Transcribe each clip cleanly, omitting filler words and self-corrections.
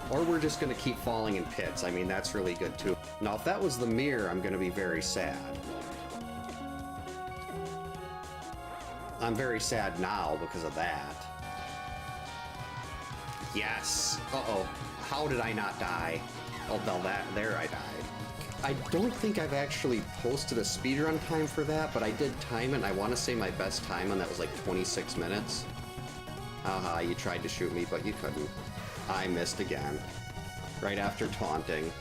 Or we're just gonna keep falling in pits. I mean, that's really good too. Now, if that was the mirror, I'm gonna be very sad. I'm very sad now because of that. Yes! Uh-oh. How did I not die? Oh, no, there I died. I don't think I've actually posted a speedrun time for that, but I did time it, and I want to say my best time on that was like 26 minutes. Haha, you tried to shoot me, but you couldn't. I missed again. Right after taunting.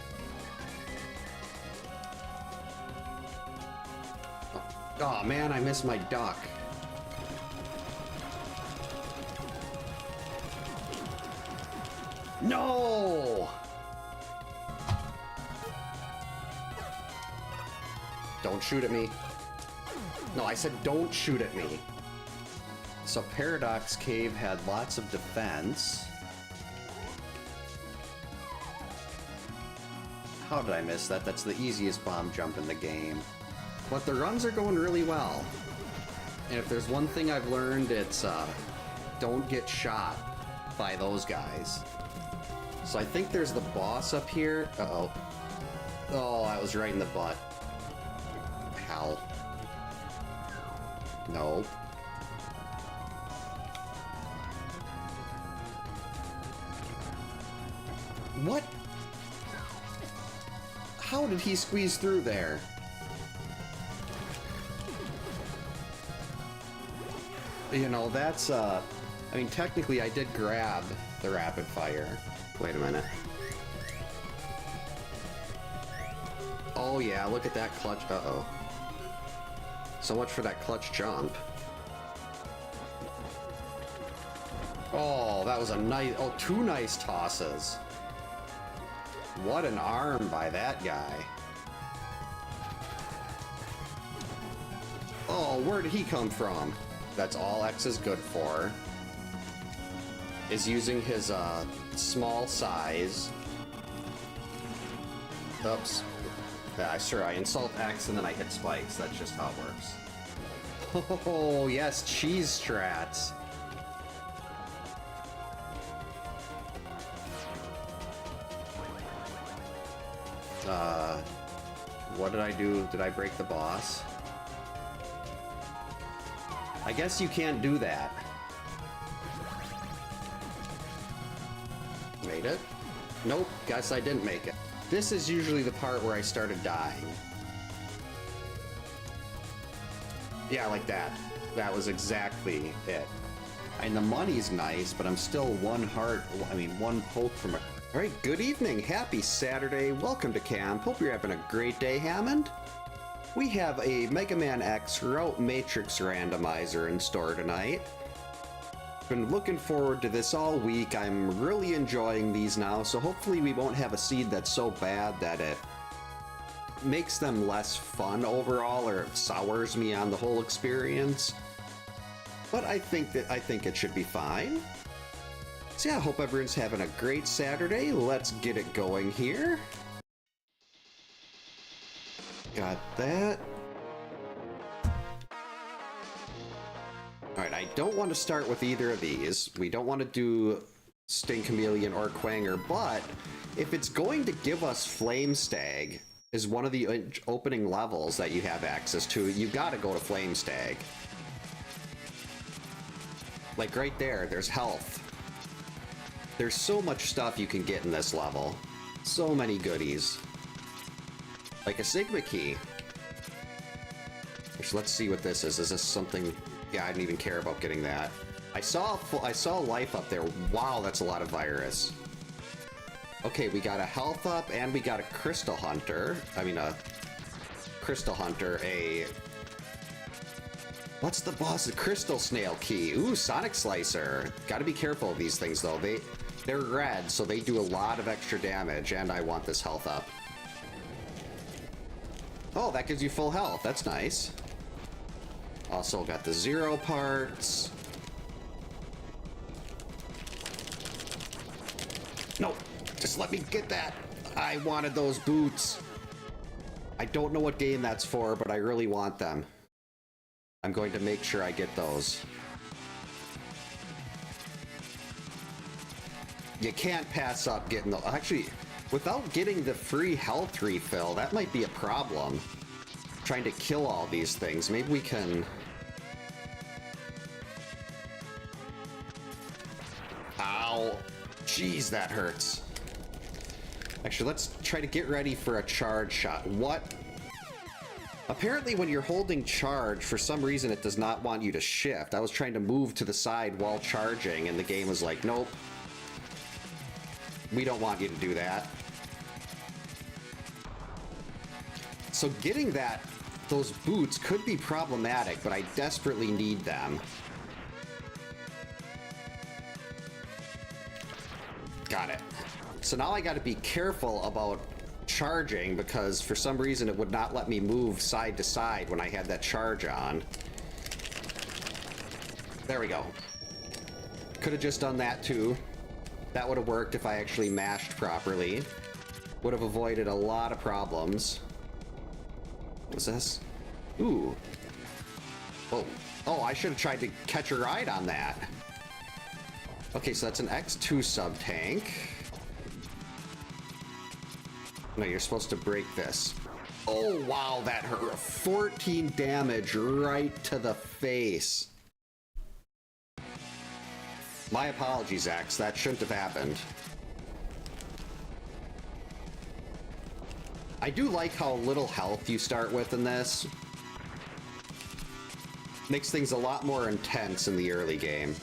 Oh man, I missed my duck. No! Don't shoot at me. No, I said don't shoot at me. So Paradox Cave had lots of defense. How did I miss that? That's the easiest bomb jump in the game. But the runs are going really well. And if there's one thing I've learned, it's don't get shot by those guys. So I think there's the boss up here. Uh-oh. Oh, that was right in the butt. Hell. No. What? How did he squeeze through there? You know, that's, I mean, technically I did grab the rapid fire. Wait a minute. Oh yeah, look at that clutch. Uh-oh. So much for that clutch jump. Oh, that was a nice... Oh, two nice tosses. What an arm by that guy. Oh, where did he come from? That's all X is good for. Is using his, small size. Oops. Yeah, sure, I insult X and then I hit spikes. That's just how it works. Oh, yes, cheese strats. What did I do? Did I break the boss? I guess you can't do that. Made it? Nope, guess I didn't make it. This is usually the part where I started dying. Yeah, like that. That was exactly it. And the money's nice, but I'm still one poke from a... Alright, good evening, happy Saturday, welcome to camp, hope you're having a great day, Hammond. We have a Mega Man X Route Matrix Randomizer in store tonight. Been looking forward to this all week. I'm really enjoying these now, so hopefully we won't have a seed that's so bad that it makes them less fun overall or it sours me on the whole experience. But I think it should be fine. So yeah, I hope everyone's having a great Saturday. Let's get it going here. Got that. Alright, I don't want to start with either of these. We don't want to do Sting Chameleon or Quanger, but if it's going to give us Flame Stag as one of the opening levels that you have access to, you gotta go to Flame Stag. Like right there, there's health. There's so much stuff you can get in this level. So many goodies. Like a Sigma key. Which, let's see what this is. Is this something... Yeah, I didn't even care about getting that. I saw life up there. Wow, that's a lot of virus. Okay, we got a health up and we got a crystal hunter. I mean, a crystal hunter, what's the boss? A crystal snail key. Ooh, Sonic Slicer. Gotta be careful of these things, though. They're red, so they do a lot of extra damage, and I want this health up. Oh, that gives you full health. That's nice. Also got the 0 parts. No, just let me get that. I wanted those boots. I don't know what game that's for, but I really want them. I'm going to make sure I get those. You can't pass up getting the... Actually, without getting the free health refill, that might be a problem. Trying to kill all these things. Maybe we can... Ow. Jeez, that hurts. Actually, let's try to get ready for a charge shot. What? Apparently, when you're holding charge, for some reason, it does not want you to shift. I was trying to move to the side while charging, and the game was like, nope. We don't want you to do that. So getting those boots could be problematic, but I desperately need them. Got it. So now I got to be careful about charging, because for some reason it would not let me move side to side when I had that charge on. There we go. Could have just done that too. That would have worked if I actually mashed properly. Would have avoided a lot of problems. What's this? Ooh. Oh. Oh, I should have tried to catch a ride on that. Okay, so that's an X2 sub-tank. No, you're supposed to break this. Oh, wow, that hurt. 14 damage right to the face. My apologies, X. That shouldn't have happened. I do like how little health you start with in this. Makes things a lot more intense in the early game.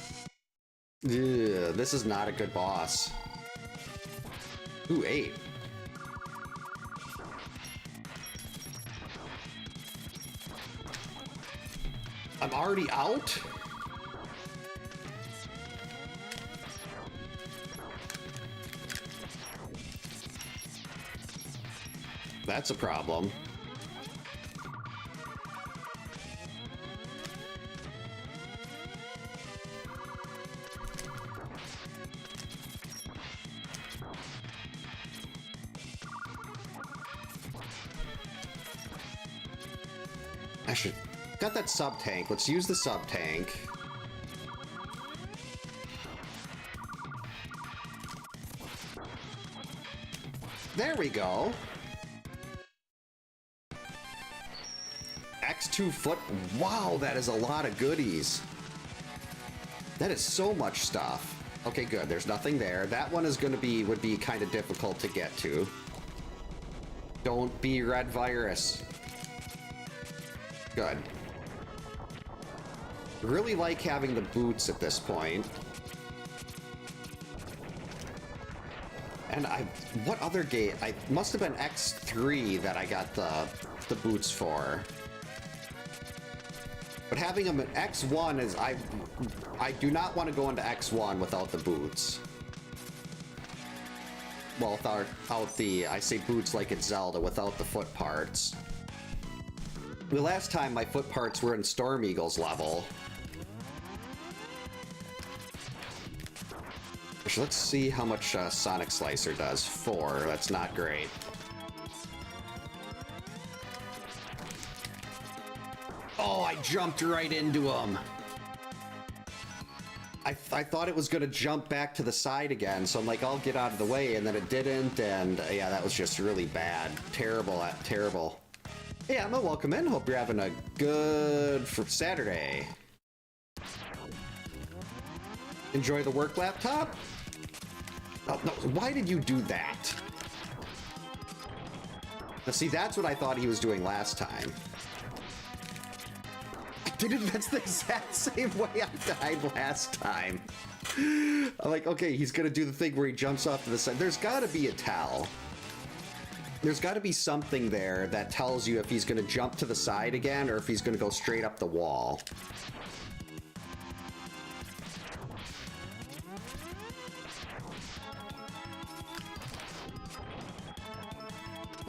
Ugh, this is not a good boss. Ooh, 8. I'm already out? That's a problem. I should... Got that sub-tank. Let's use the sub-tank. There we go. X2 foot. Wow, that is a lot of goodies. That is so much stuff. Okay, good. There's nothing there. That one is going to be, would be kind of difficult to get to. Don't be red virus. Good. Really like having the boots at this point. And what other game? I must have been X3 that I got the boots for. But having them at X1 is, I do not want to go into X1 without the boots. Well, without the, I say boots like it's Zelda, without the foot parts. The last time my foot parts were in Storm Eagle's level. Let's see how much Sonic Slicer does. 4. That's not great. Oh, I jumped right into him. I thought it was going to jump back to the side again, so I'm like, I'll get out of the way, and then it didn't, and yeah, that was just really bad. Terrible, terrible. Hey, Emma, welcome in. Hope you're having a good Saturday. Enjoy the work laptop? Oh, no, why did you do that? Now, see, that's what I thought he was doing last time. Dude, that's the exact same way I died last time. I'm like, okay, he's gonna do the thing where he jumps off to the side. There's gotta be a tell. There's gotta be something there that tells you if he's gonna jump to the side again or if he's gonna go straight up the wall.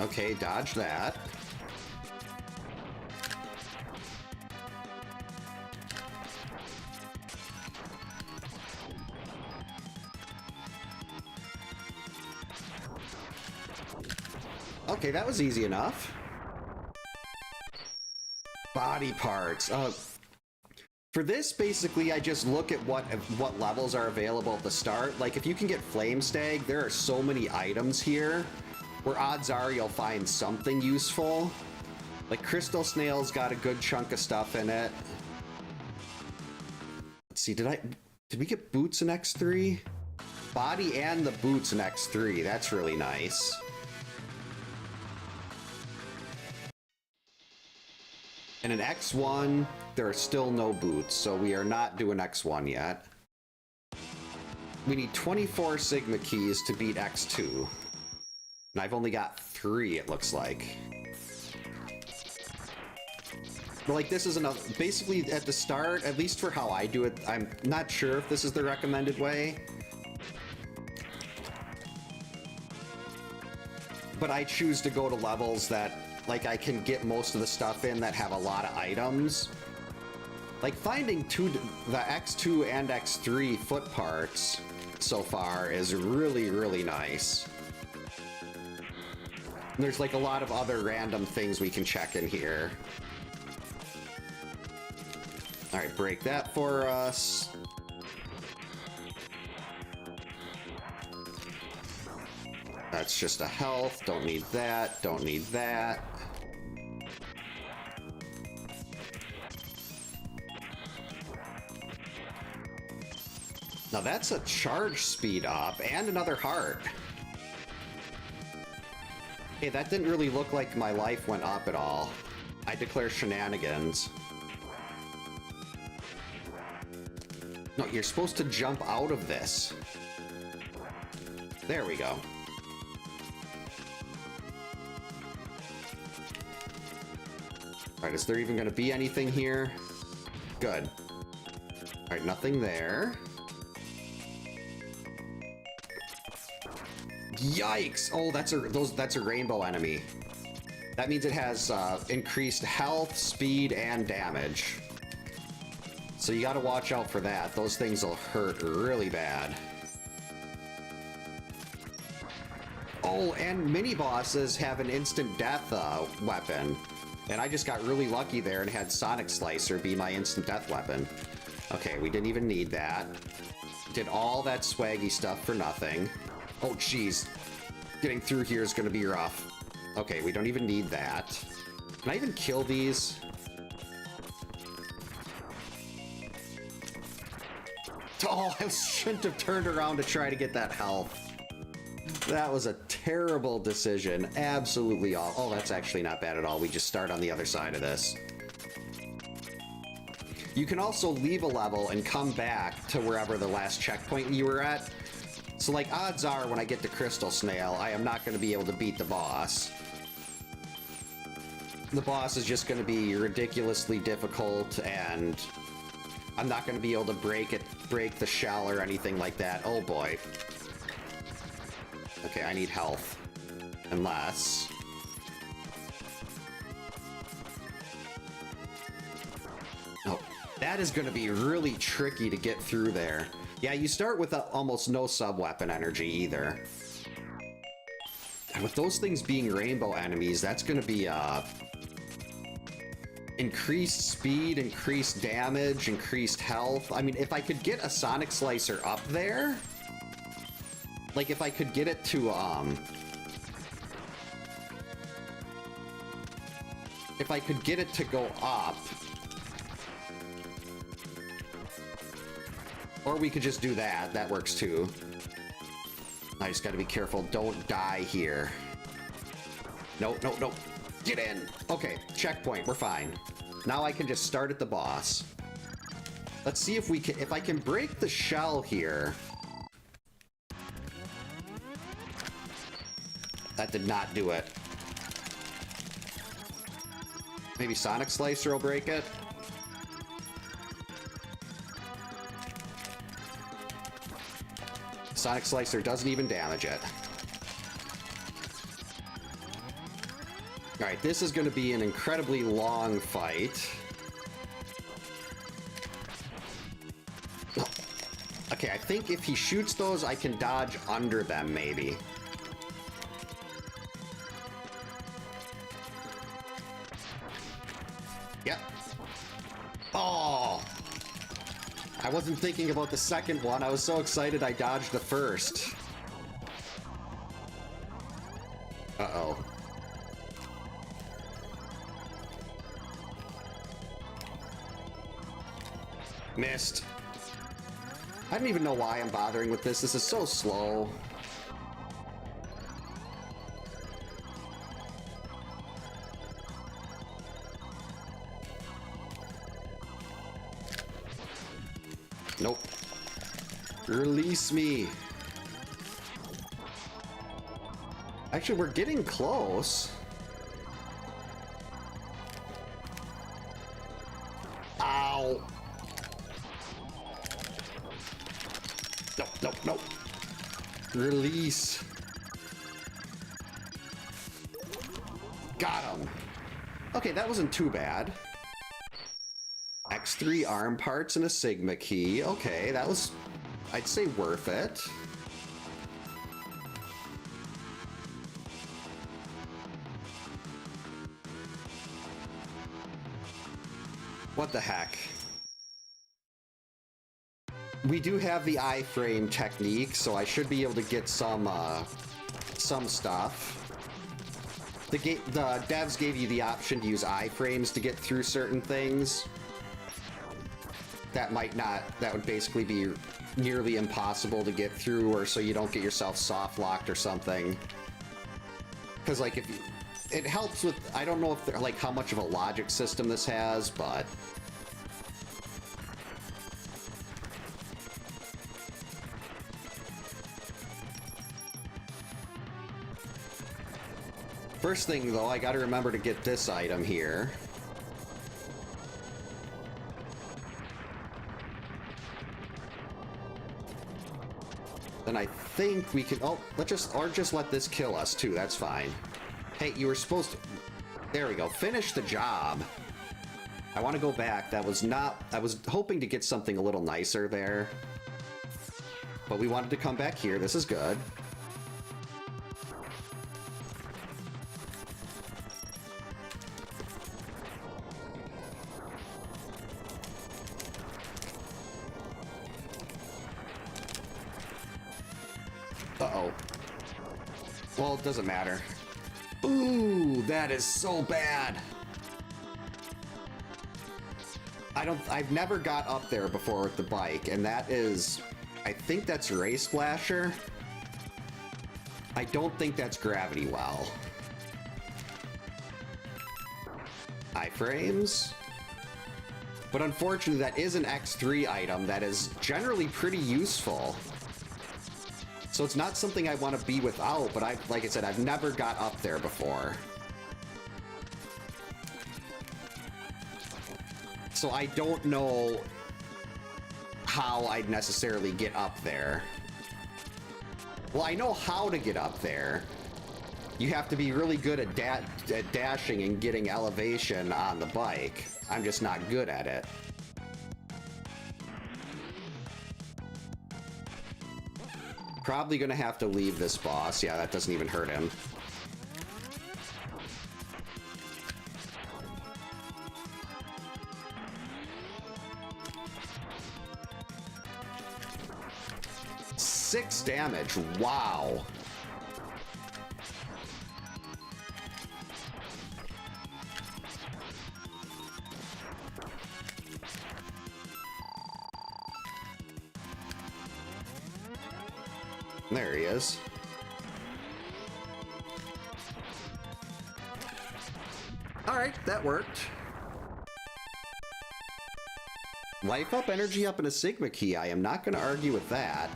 Okay, dodge that. Okay, that was easy enough. Body parts. For this, basically, I just look at what levels are available at the start. Like, if you can get Flame Stag, there are so many items here where odds are you'll find something useful. Like, Crystal Snail's got a good chunk of stuff in it. Let's see, did we get boots in X3? Body and the boots in X3, that's really nice. And in X1, there are still no boots, so we are not doing X1 yet. We need 24 Sigma keys to beat X2. And I've only got 3, it looks like. But like, this is enough. Basically, at the start, at least for how I do it, I'm not sure if this is the recommended way. But I choose to go to levels that, like, I can get most of the stuff in that have a lot of items. Like, finding the X2 and X3 foot parts so far is really, really nice. And there's, like, a lot of other random things we can check in here. Alright, break that for us. That's just a health. Don't need that. Don't need that. Now that's a charge speed up and another heart. Hey, that didn't really look like my life went up at all. I declare shenanigans. No, you're supposed to jump out of this. There we go. Alright, is there even going to be anything here? Good. Alright, nothing there. Yikes! Oh, that's a rainbow enemy. That means it has increased health, speed, and damage. So you gotta watch out for that. Those things will hurt really bad. Oh, and mini-bosses have an instant death weapon. And I just got really lucky there and had Sonic Slicer be my instant death weapon. Okay, we didn't even need that. Did all that swaggy stuff for nothing. Oh, jeez. Getting through here is gonna be rough. Okay, we don't even need that. Can I even kill these? Oh, I shouldn't have turned around to try to get that health. That was a terrible decision. Absolutely awful. Oh, that's actually not bad at all. We just start on the other side of this. You can also leave a level and come back to wherever the last checkpoint you were at. So, like, odds are when I get to Crystal Snail, I am not going to be able to beat the boss. The boss is just going to be ridiculously difficult, and I'm not going to be able to break the shell or anything like that. Oh boy. Okay, I need health. Unless... Oh, that is going to be really tricky to get through there. Yeah, you start with almost no sub-weapon energy either. And with those things being rainbow enemies, that's going to be increased speed, increased damage, increased health. I mean, if I could get a Sonic Slicer up there, like if I could get it to if I could get it to go up, or we could just do that. That works too. I just gotta be careful. Don't die here. No, no, no. Get in! Okay, checkpoint. We're fine. Now I can just start at the boss. Let's see if we can... If I can break the shell here... That did not do it. Maybe Sonic Slicer will break it? Sonic Slicer doesn't even damage it. Alright, this is going to be an incredibly long fight. Oh. Okay, I think if he shoots those, I can dodge under them, maybe. Yep. Oh! I wasn't thinking about the second one. I was so excited I dodged the first. Uh-oh. Missed. I don't even know why I'm bothering with this. This is so slow. Nope. Release me. Actually, we're getting close. Ow. Nope, nope, nope. Release. Got him. Okay, that wasn't too bad. X3 arm parts and a Sigma key. Okay, that was, I'd say, worth it. What the heck? We do have the iframe technique, so I should be able to get some stuff. The devs gave you the option to use iframes to get through certain things. That would basically be nearly impossible to get through, or so you don't get yourself soft locked or something. Because like it helps with, I don't know if like how much of a logic system this has, but first thing though, I gotta remember to get this item here. Then I think we can, oh, just let this kill us too, that's fine. Hey, you were supposed to, there we go, finish the job. I want to go back, I was hoping to get something a little nicer there. But we wanted to come back here, this is good. Uh-oh. Well, it doesn't matter. Ooh, that is so bad. I've never got up there before with the bike, and that is, I think that's Ray Splasher. I don't think that's Gravity Well. Iframes? But unfortunately, that is an X3 item that is generally pretty useful. So it's not something I want to be without, but like I said, I've never got up there before. So I don't know how I'd necessarily get up there. Well, I know how to get up there. You have to be really good at dashing and getting elevation on the bike. I'm just not good at it. Probably gonna have to leave this boss. Yeah, that doesn't even hurt him. Six damage. Wow. There he is. All right, that worked. Life up, energy up, and a Sigma key. I am not going to argue with that.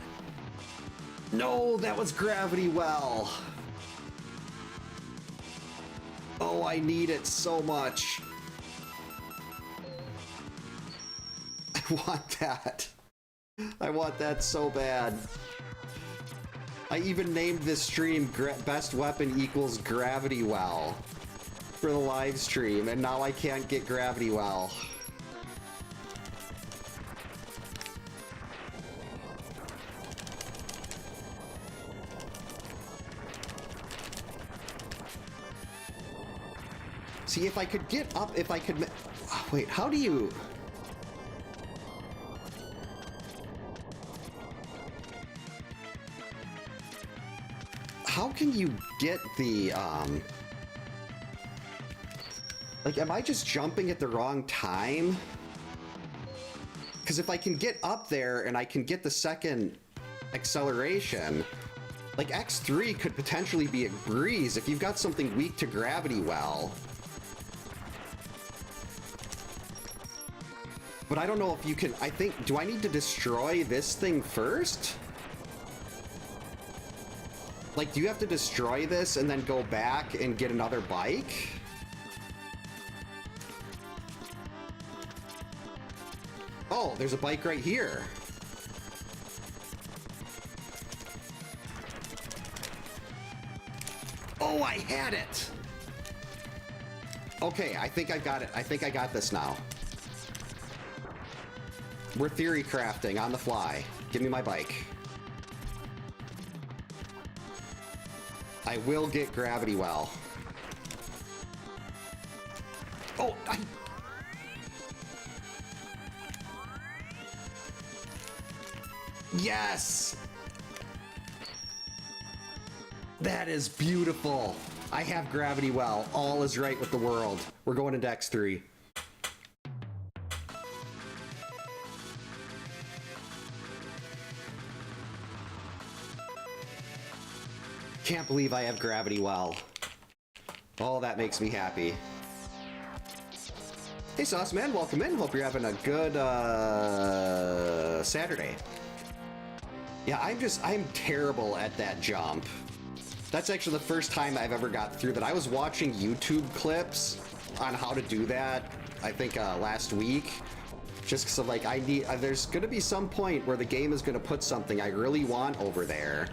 No, that was Gravity Well. Oh, I need it so much. I want that. I want that so bad. I even named this stream Best Weapon equals Gravity Well for the live stream, and now I can't get Gravity Well. See, if I could get up, if I could... Wait, how do you... can you get the, like, am I just jumping at the wrong time? Because if I can get up there and I can get the second acceleration, like X3 could potentially be a breeze if you've got something weak to gravity well. But I don't know if you can, I think, do I need to destroy this thing first? Like, do you have to destroy this and then go back and get another bike? Oh, there's a bike right here. Oh, I had it! Okay, I think I got it. I think I got this now. We're theory crafting on the fly. Give me my bike. I will get gravity well. Oh, Yes! That is beautiful. I have gravity well. All is right with the world. We're going into X3. Can't believe I have gravity well. Oh, that makes me happy. Hey, Sauce Man, welcome in. Hope you're having a good Saturday. Yeah, I'm terrible at that jump. That's actually the first time I've ever got through that. I was watching YouTube clips on how to do that, I think last week. Just because like I need, there's gonna be some point where the game is gonna put something I really want over there.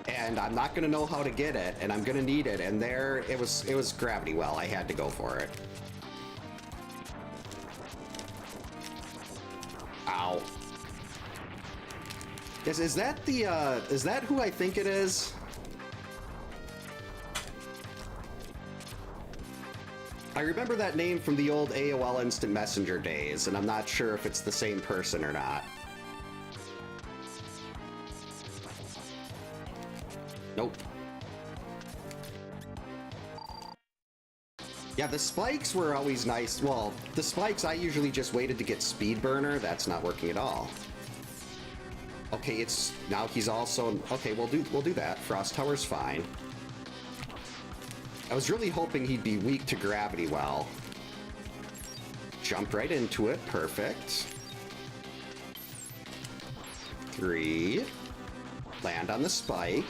And I'm not gonna know how to get it, and I'm gonna need it, and there, it was gravity well. I had to go for it. Ow. Is that the, is that who I think it is? I remember that name from the old AOL Instant Messenger days, and I'm not sure if it's the same person or not. Nope. Yeah, the spikes were always nice. Well, the spikes, I usually just waited to get Speed Burner. That's not working at all. Okay, it's now he's also okay. We'll do that. Frost Tower's fine. I was really hoping he'd be weak to gravity well. Jumped right into it. Perfect. 3. Land on the spike.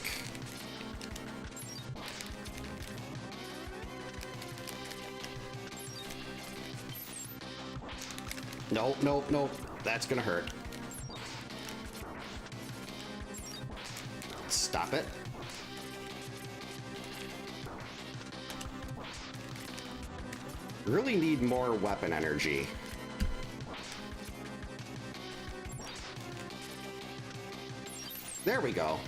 Nope, nope, nope. That's gonna hurt. Stop it. Really need more weapon energy. There we go.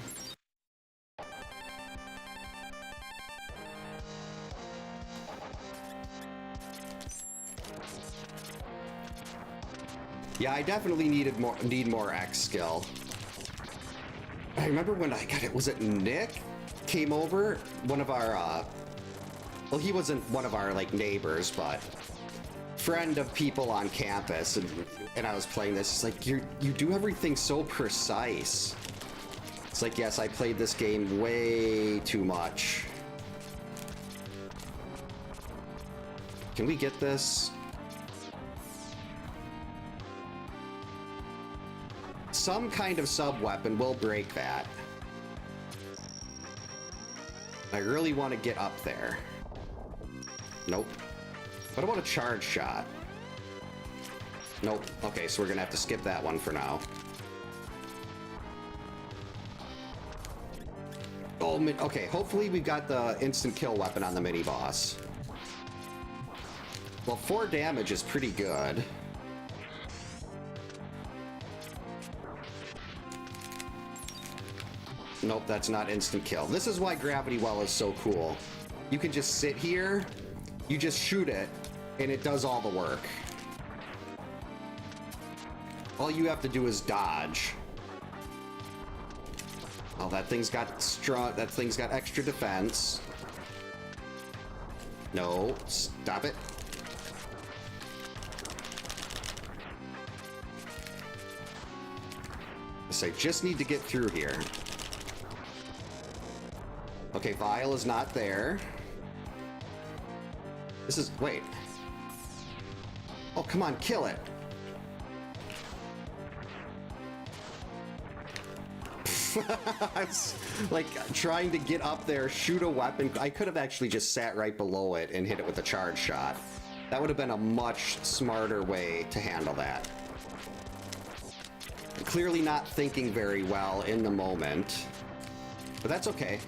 Yeah, I definitely need more X skill. I remember when I got it, was it Nick came over? One of our, well, he wasn't one of our, like, neighbors, but friend of people on campus, and I was playing this. It's like, you do everything so precise. It's like, yes, I played this game way too much. Can we get this? Some kind of sub-weapon will break that. I really want to get up there. Nope. What about a charge shot? Nope. Okay, so we're gonna have to skip that one for now. Oh, okay, hopefully we got the instant kill weapon on the mini-boss. Well, 4 damage is pretty good. Nope, that's not instant kill. This is why Gravity Well is so cool. You can just sit here, you just shoot it, and it does all the work. All you have to do is dodge. Oh, that thing's got strong. That thing's got extra defense. No, stop it. So I just need to get through here. Okay, Vial is not there. This is... wait. Oh, come on, kill it. It's like trying to get up there, shoot a weapon. I could have actually just sat right below it and hit it with a charge shot. That would have been a much smarter way to handle that. I'm clearly not thinking very well in the moment, but that's okay.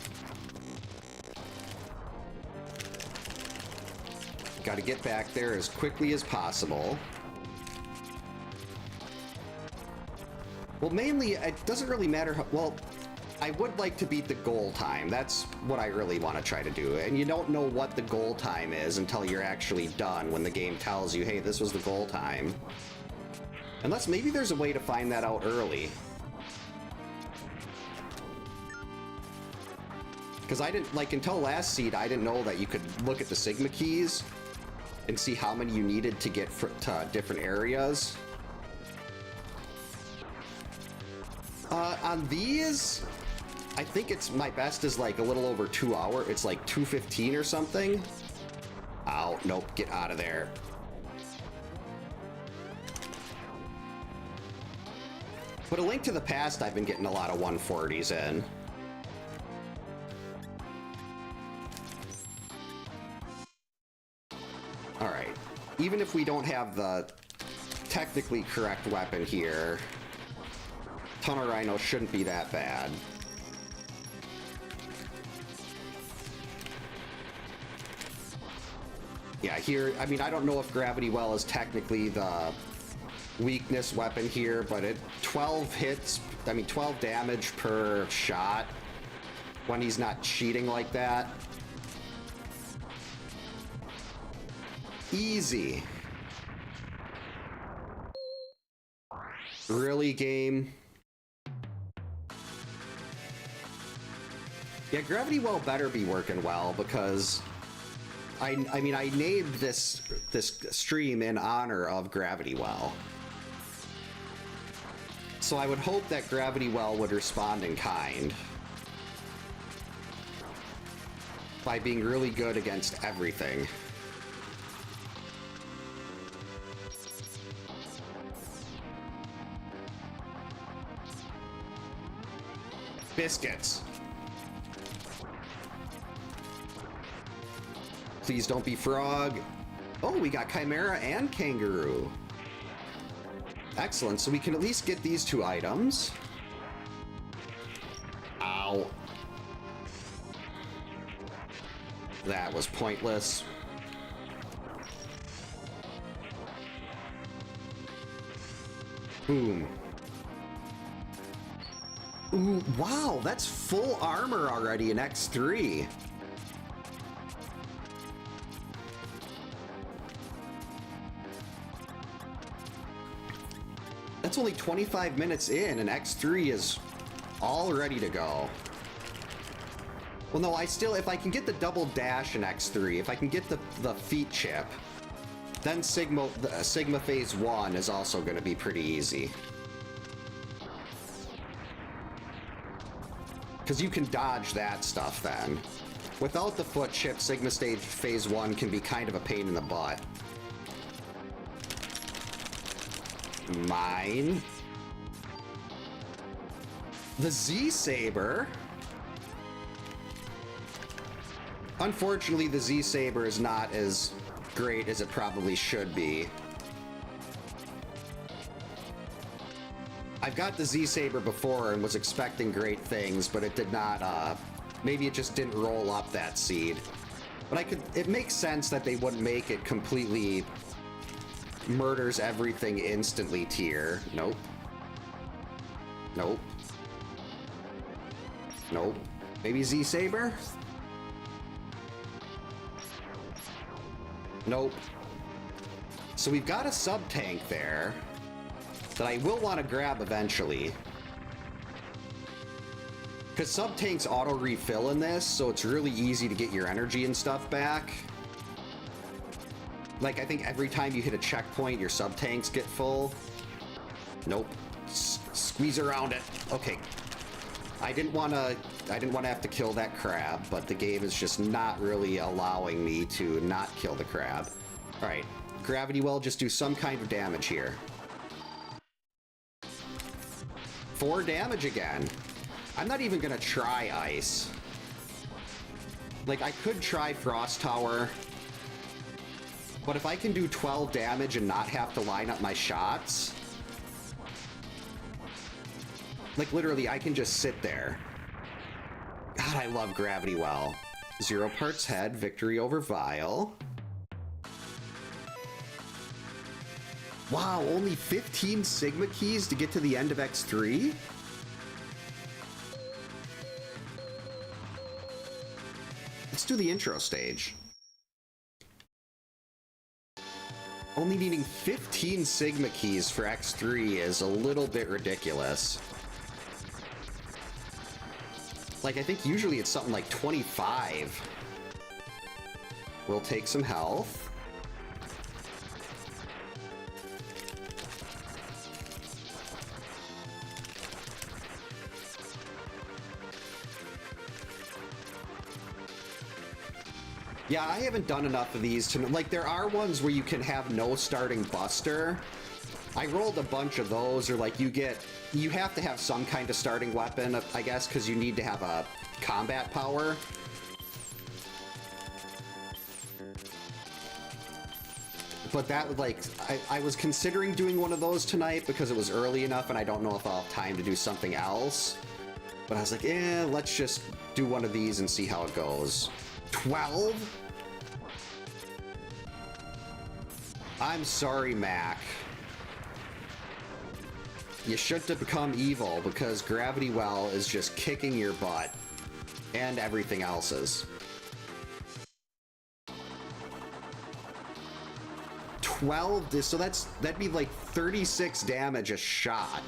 Got to get back there as quickly as possible. Well, mainly, it doesn't really matter how... well, I would like to beat the goal time. That's what I really want to try to do. And you don't know what the goal time is until you're actually done, when the game tells you, hey, this was the goal time. Unless maybe there's a way to find that out early. Because I didn't... like, until last seed, I didn't know that you could look at the Sigma keys and see how many you needed to get to different areas. On these, I think it's my best is like a little over 2 hours. It's like 2:15 or something. Ow, nope, get out of there. But A Link to the Past, I've been getting a lot of 140s in. All right, even if we don't have the technically correct weapon here, Tunnel Rhino shouldn't be that bad. Yeah, here, I mean, I don't know if Gravity Well is technically the weakness weapon here, but it 12 hits, I mean 12 damage per shot when he's not cheating like that. Easy. Really, game? Yeah, Gravity Well better be working well, because I mean, I named this stream in honor of Gravity Well. So I would hope that Gravity Well would respond in kind by being really good against everything. Biscuits. Please don't be frog. Oh, we got Chimera and Kangaroo. Excellent, so we can at least get these 2 items. Ow. That was pointless. Boom. Ooh, wow, that's full armor already in X3. That's only 25 minutes in, and X3 is all ready to go. Well, no, if I can get the double dash in X3, if I can get the feet chip, then Sigma Phase 1 is also going to be pretty easy. Because you can dodge that stuff then. Without the foot chip, Sigma Stage Phase 1 can be kind of a pain in the butt. Mine. The Z-Saber. Unfortunately, the Z-Saber is not as great as it probably should be. I've got the Z-Saber before and was expecting great things, but it did not, maybe it just didn't roll up that seed. But it makes sense that they wouldn't make it completely murders everything instantly tier. Nope. Nope. Nope. Maybe Z-Saber? Nope. So we've got a sub-tank there that I will want to grab eventually. Because sub-tanks auto-refill in this, so it's really easy to get your energy and stuff back. Like, I think every time you hit a checkpoint, your sub-tanks get full. Nope. Squeeze around it. Okay. I didn't want to have to kill that crab, but the game is just not really allowing me to not kill the crab. All right. Gravity well, just do some kind of damage here. 4 damage again. I'm not even gonna try ice. Like, I could try Frost Tower, but if I can do 12 damage and not have to line up my shots, like, literally, I can just sit there. God, I love Gravity Well. 0 parts head, victory over Vile. Wow, only 15 Sigma keys to get to the end of X3? Let's do the intro stage. Only needing 15 Sigma keys for X3 is a little bit ridiculous. Like, I think usually it's something like 25. We'll take some health. Yeah, I haven't done enough of these to... Like, there are ones where you can have no starting buster. I rolled a bunch of those, or like you have to have some kind of starting weapon, I guess, because you need to have a combat power. But that, like, I was considering doing one of those tonight because it was early enough and I don't know if I'll have time to do something else. But I was like, let's just do one of these and see how it goes. 12? I'm sorry, Mac. You shouldn't have become evil because Gravity Well is just kicking your butt and everything else's. 12, so that'd be like 36 damage a shot.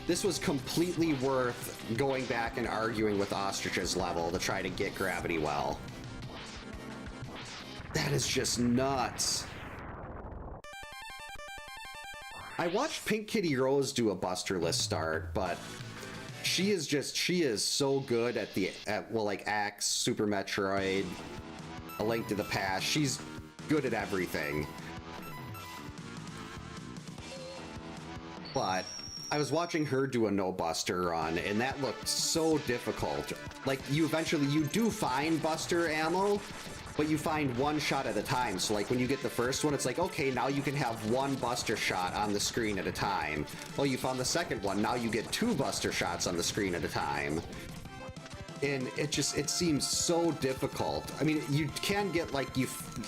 This was completely worth going back and arguing with Ostrich's level to try to get Gravity Well. That is just nuts. I watched Pink Kitty Rose do a Busterless start, but she is so good at like Axe, Super Metroid, A Link to the Past. She's good at everything. But I was watching her do a no buster run, and that looked so difficult. Like, you do find buster ammo, but you find one shot at a time. So like when you get the first one, it's like, okay, now you can have one buster shot on the screen at a time. Well, you found the second one, now you get 2 buster shots on the screen at a time. And it seems so difficult. I mean, you can get like,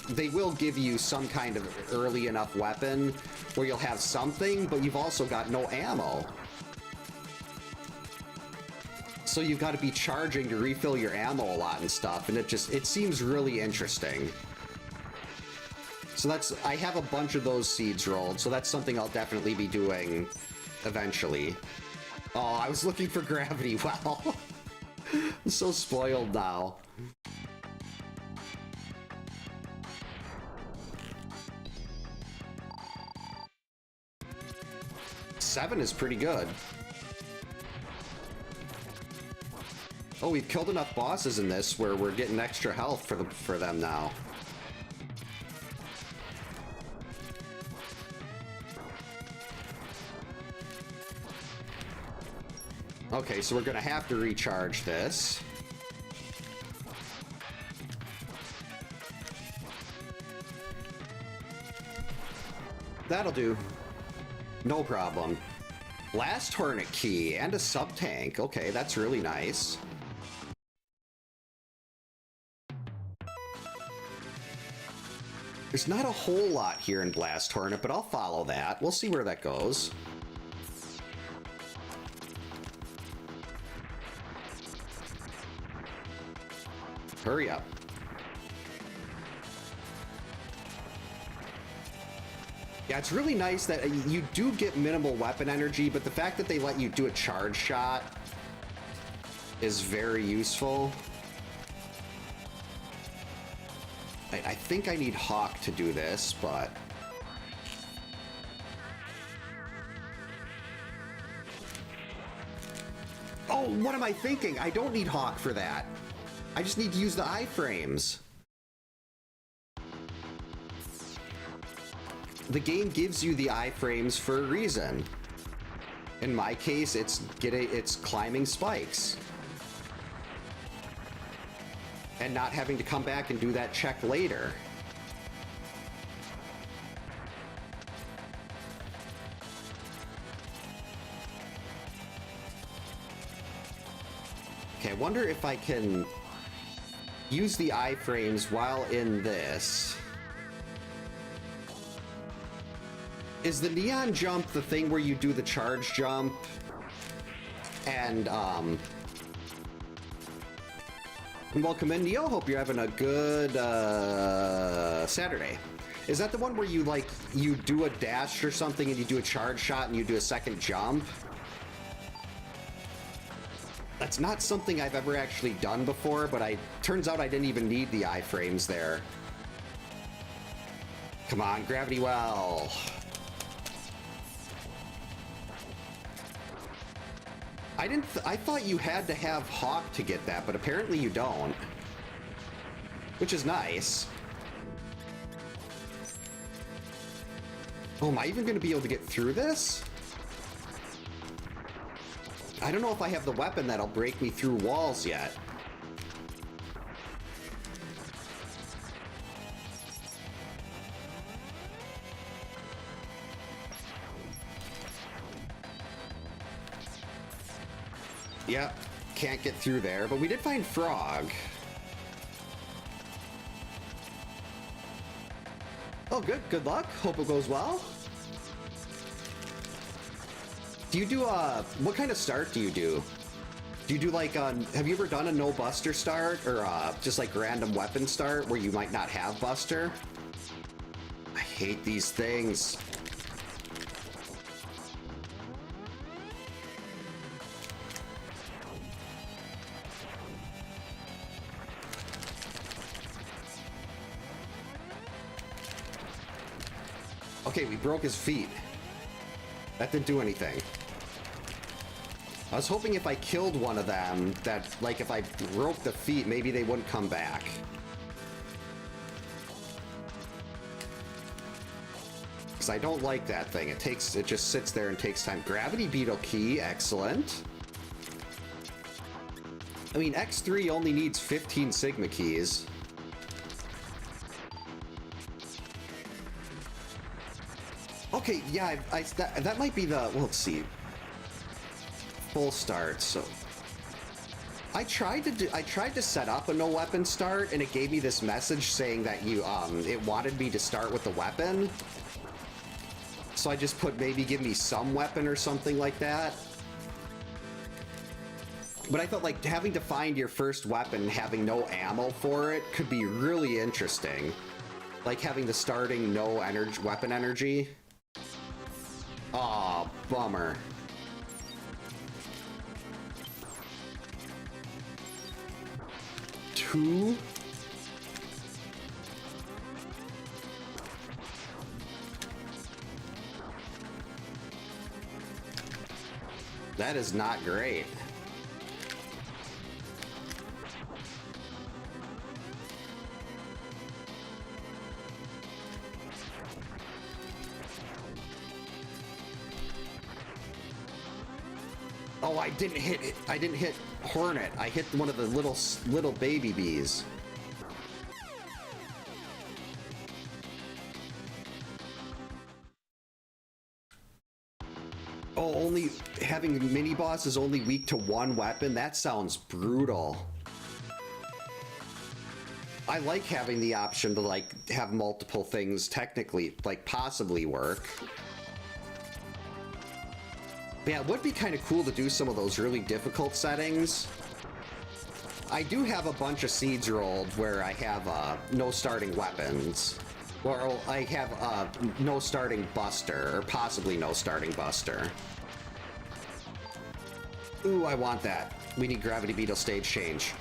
they will give you some kind of early enough weapon where you'll have something, but you've also got no ammo. So you've got to be charging to refill your ammo a lot and stuff, and it seems really interesting. So I have a bunch of those seeds rolled, so that's something I'll definitely be doing eventually. Oh, I was looking for Gravity Well. I'm so spoiled now. Seven is pretty good. Oh, we've killed enough bosses in this where we're getting extra health for them now. Okay, so we're gonna have to recharge this. That'll do. No problem. Blast Hornet key and a sub-tank. Okay, that's really nice. There's not a whole lot here in Blast Hornet, but I'll follow that. We'll see where that goes. Hurry up. Yeah, it's really nice that you do get minimal weapon energy, but the fact that they let you do a charge shot is very useful. I think I need Hawk to do this, but... Oh, what am I thinking? I don't need Hawk for that. I just need to use the iframes. The game gives you the iframes for a reason. In my case, it's climbing spikes. And not having to come back and do that check later. Okay, I wonder if I can use the iframes while in this. Is the neon jump the thing where you do the charge jump and welcome in, Neo. Hope you're having a good Saturday. Is that the one where you like you do a dash or something and you do a charge shot and you do a second jump? That's not something I've ever actually done before, but turns out I didn't even need the iframes there. Come on, gravity well. I thought you had to have Hawk to get that, but apparently you don't. Which is nice. Oh, am I even going to be able to get through this? I don't know if I have the weapon that'll break me through walls yet. Yep, can't get through there, but we did find Frog. Oh, good luck. Hope it goes well. Do you do what kind of start do you do? Do you do like have you ever done a no buster start or just like random weapon start where you might not have buster? I hate these things. Okay, we broke his feet. That didn't do anything. I was hoping if I killed one of them, that, like, if I broke the feet, maybe they wouldn't come back. Because I don't like that thing. It just sits there and takes time. Gravity Beetle key, excellent. I mean, X3 only needs 15 Sigma keys. Okay, yeah, that might be the, well, let's see. Full start, so. I tried to set up a no weapon start and it gave me this message saying that it wanted me to start with the weapon. So I just put maybe give me some weapon or something like that. But I thought like having to find your first weapon and having no ammo for it could be really interesting. Like having the starting no weapon energy. Aw, bummer. Two. That is not great. Oh, I didn't hit it. I didn't hit Hornet. I hit one of the little baby bees. Oh, only having mini boss is only weak to one weapon? That sounds brutal. I like having the option to like have multiple things technically like possibly work. Yeah, it would be kind of cool to do some of those really difficult settings. I do have a bunch of seeds rolled where I have no starting weapons. Or I have no starting buster, or possibly no starting buster. Ooh, I want that. We need Gravity Beetle stage change.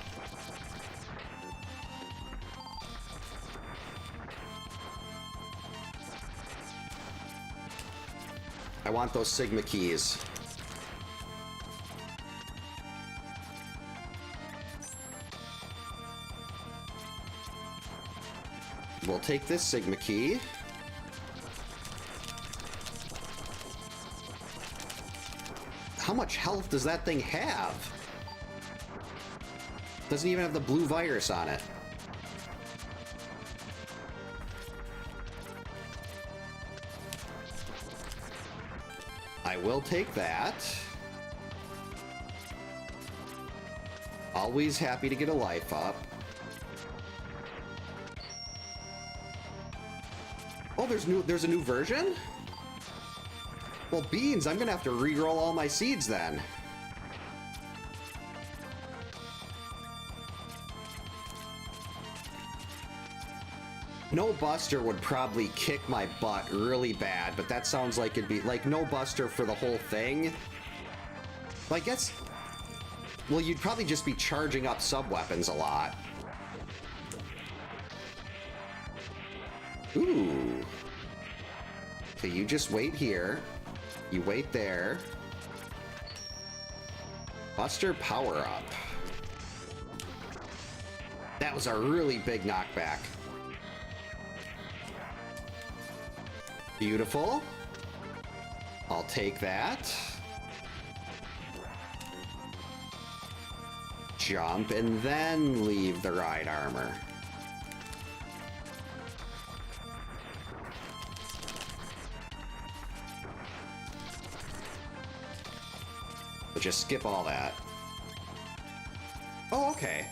I want those Sigma keys. We'll take this Sigma key. How much health does that thing have? Doesn't even have the blue virus on it. I will take that. Always happy to get a life up. Oh, there's a new version? Well, beans, I'm gonna have to re-roll all my seeds then. No Buster would probably kick my butt really bad, but that sounds like it'd be like no Buster for the whole thing. Well, I guess, well, you'd probably just be charging up sub-weapons a lot. Ooh. Okay, you just wait here. You wait there. Buster power up. That was a really big knockback. Beautiful. I'll take that. Jump and then leave the ride armor. But just skip all that. Oh, okay.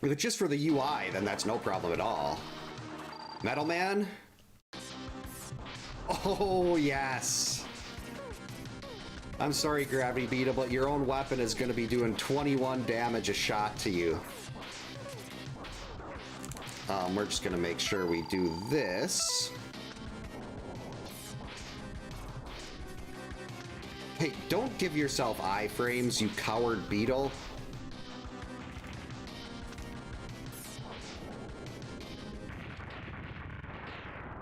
If it's just for the UI, then that's no problem at all. Metal Man? Oh, yes. I'm sorry, Gravity Beetle, but your own weapon is going to be doing 21 damage a shot to you. We're just going to make sure we do this. Hey, don't give yourself iframes, you coward beetle.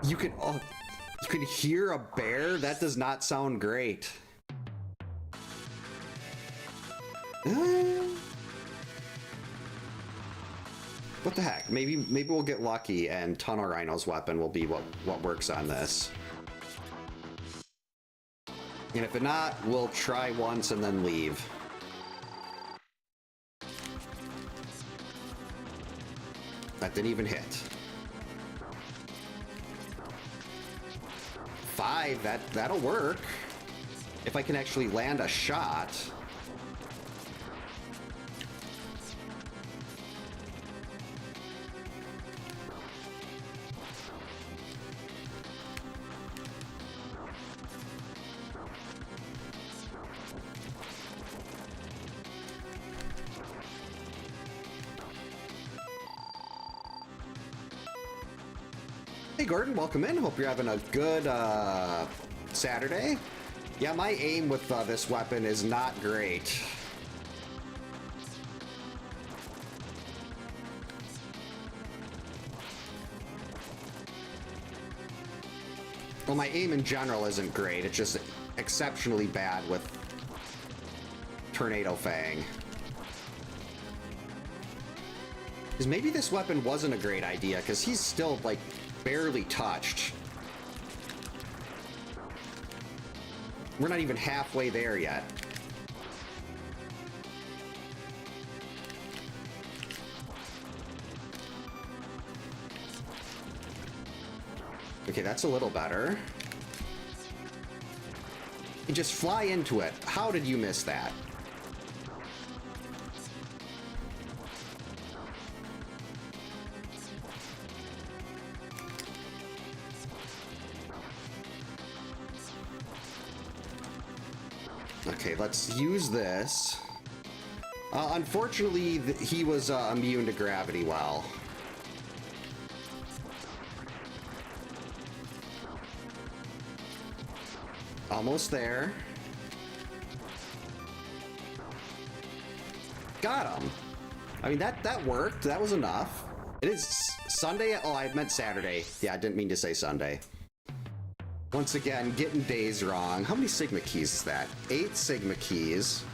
You can hear a bear? That does not sound great. What the heck? Maybe we'll get lucky and Tunnel Rhino's weapon will be what works on this. And if not, we'll try once and then leave. That didn't even hit. 5, that'll work. If I can actually land a shot. Hey Gordon, welcome in. Hope you're having a good Saturday. Yeah, my aim with this weapon is not great. Well, my aim in general isn't great. It's just exceptionally bad with Tornado Fang. Because maybe this weapon wasn't a great idea, because he's still, like, barely touched. We're not even halfway there yet. Okay, that's a little better. You just fly into it. How did you miss that? Okay, let's use this. Unfortunately, he was immune to gravity well. Almost there. Got him. I mean, that worked. That was enough. It is Sunday. Oh, I meant Saturday. Yeah, I didn't mean to say Sunday. Once again, getting days wrong. How many Sigma keys is that? 8 Sigma keys.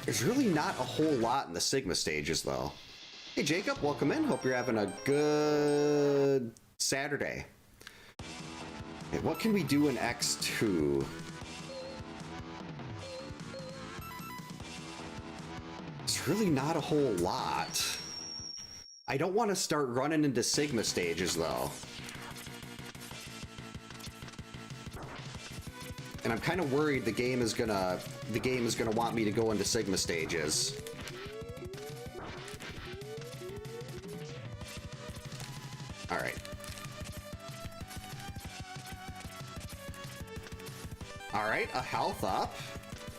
There's really not a whole lot in the Sigma stages, though. Hey, Jacob, welcome in. Hope you're having a good Saturday. Okay, what can we do in X2? It's really not a whole lot. I don't want to start running into Sigma stages, though. And I'm kind of worried the game is gonna want me to go into Sigma stages. All right. All right, a health up.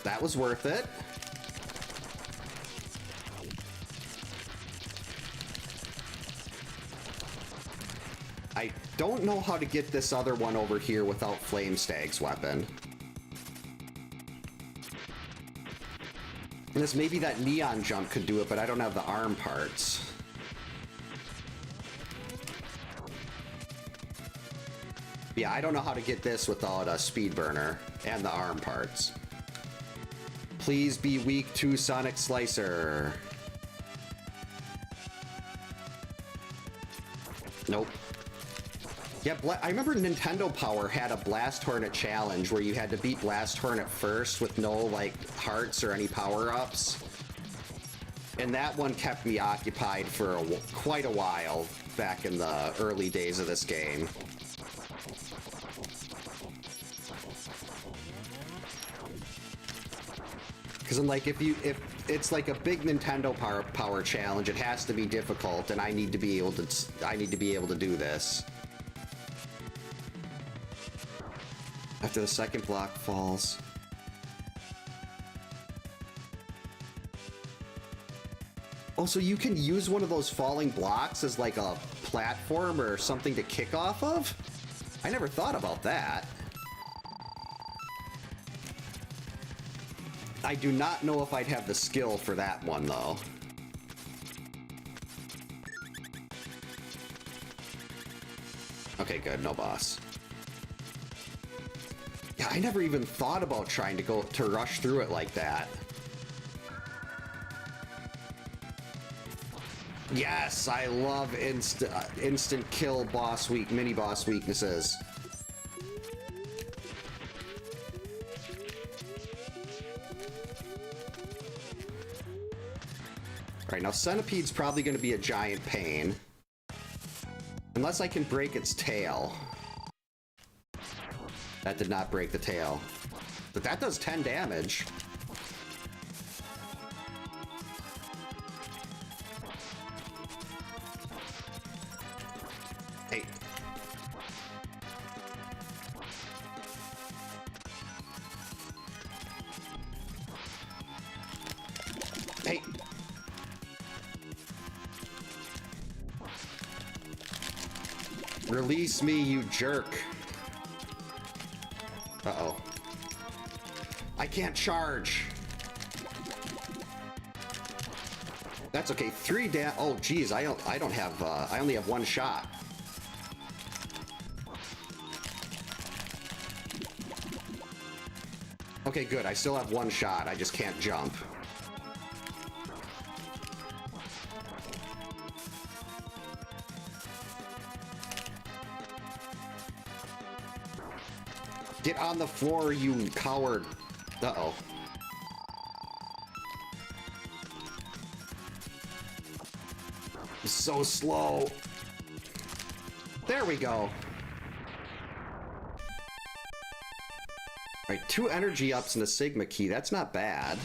That was worth it. I don't know how to get this other one over here without Flame Stag's weapon. And this maybe that neon jump could do it, but I don't have the arm parts. Yeah, I don't know how to get this without a speed burner and the arm parts. Please be weak to Sonic Slicer. Nope. Yeah, I remember Nintendo Power had a Blast Hornet challenge where you had to beat Blast Hornet first with no, like, hearts or any power-ups. And that one kept me occupied for quite a while back in the early days of this game. Because I'm like, if it's like a big Nintendo Power challenge, it has to be difficult, and I need to be able to do this. After the second block falls. Oh, so you can use one of those falling blocks as like a platform or something to kick off of? I never thought about that. I do not know if I'd have the skill for that one, though. Okay, good. No boss. Yeah, I never even thought about trying to rush through it like that. Yes, I love instant kill mini boss weaknesses. Alright, now Centipede's probably going to be a giant pain. Unless I can break its tail. That did not break the tail. But that does 10 damage. Hey. Hey. Release me, you jerk. Uh-oh. I can't charge. That's okay. 3 oh, geez. I don't have, I only have 1 shot. Okay, good. I still have 1 shot. I just can't jump. Get on the floor, you coward. Uh-oh. It's so slow. There we go. Alright, 2 energy ups and a Sigma key. That's not bad.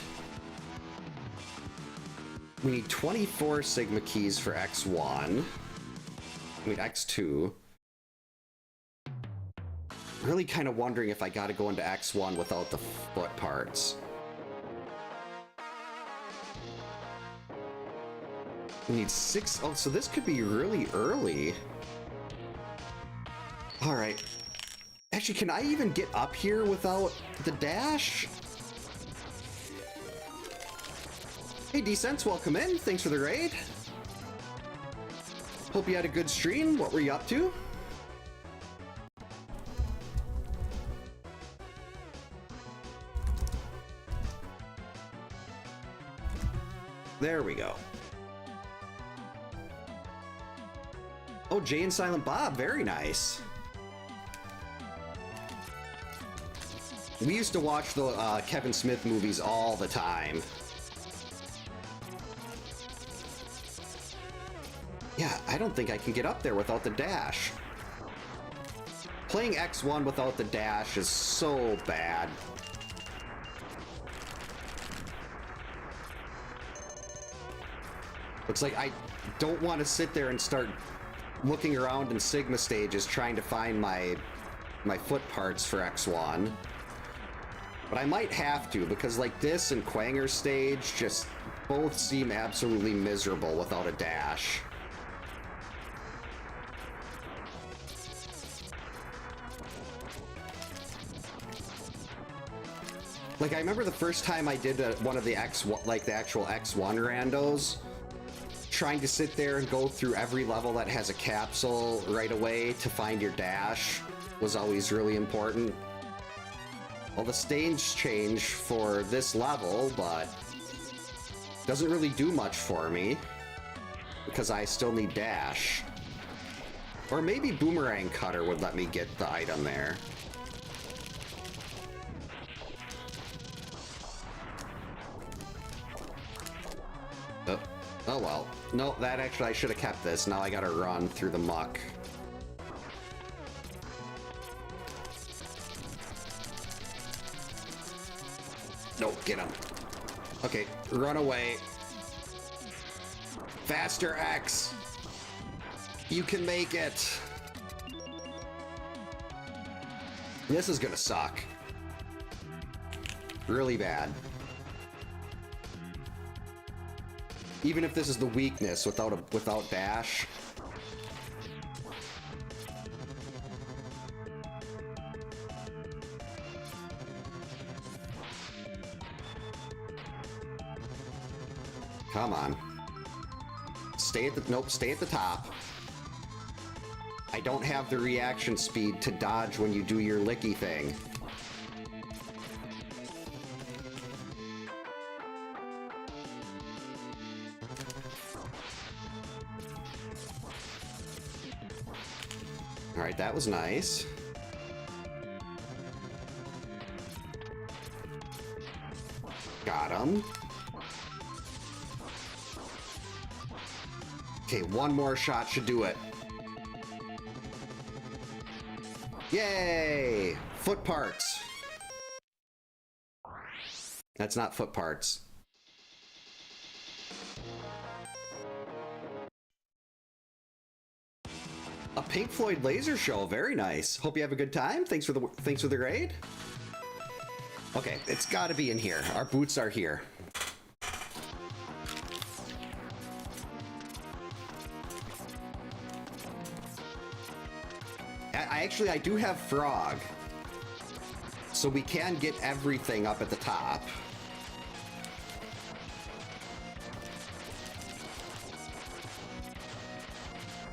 We need 24 Sigma keys for X1. I mean, X2. Really kind of wondering if I gotta go into X1 without the foot parts. We need 6. Oh, so this could be really early. All right. Actually, can I even get up here without the dash? Hey, Decents, welcome in. Thanks for the raid. Hope you had a good stream. What were you up to? There we go. Oh, Jay and Silent Bob, very nice. We used to watch the Kevin Smith movies all the time. Yeah, I don't think I can get up there without the dash. Playing X1 without the dash is so bad. Looks like I don't want to sit there and start looking around in Sigma stages trying to find my foot parts for X1. But I might have to, because like this and Quanger's stage just both seem absolutely miserable without a dash. Like, I remember the first time I did one of the like the actual X1 randos, trying to sit there and go through every level that has a capsule right away to find your dash was always really important. Well, the stage change for this level, but doesn't really do much for me because I still need dash. Or maybe Boomerang Cutter would let me get the item there. Oh well. No, that actually, I should have kept this. Now I gotta run through the muck. Nope, get him. Okay, run away. Faster, X! You can make it! This is gonna suck. Really bad. Even if this is the weakness without dash. Come on. Stay at the stay at the top. I don't have the reaction speed to dodge when you do your licky thing. All right, that was nice. Got him. Okay, one more shot should do it. Yay! Foot parts. That's not foot parts. A Pink Floyd laser show, very nice. Hope you have a good time. Thanks for the raid. Okay, it's got to be in here. Our boots are here. I do have Frog, so we can get everything up at the top.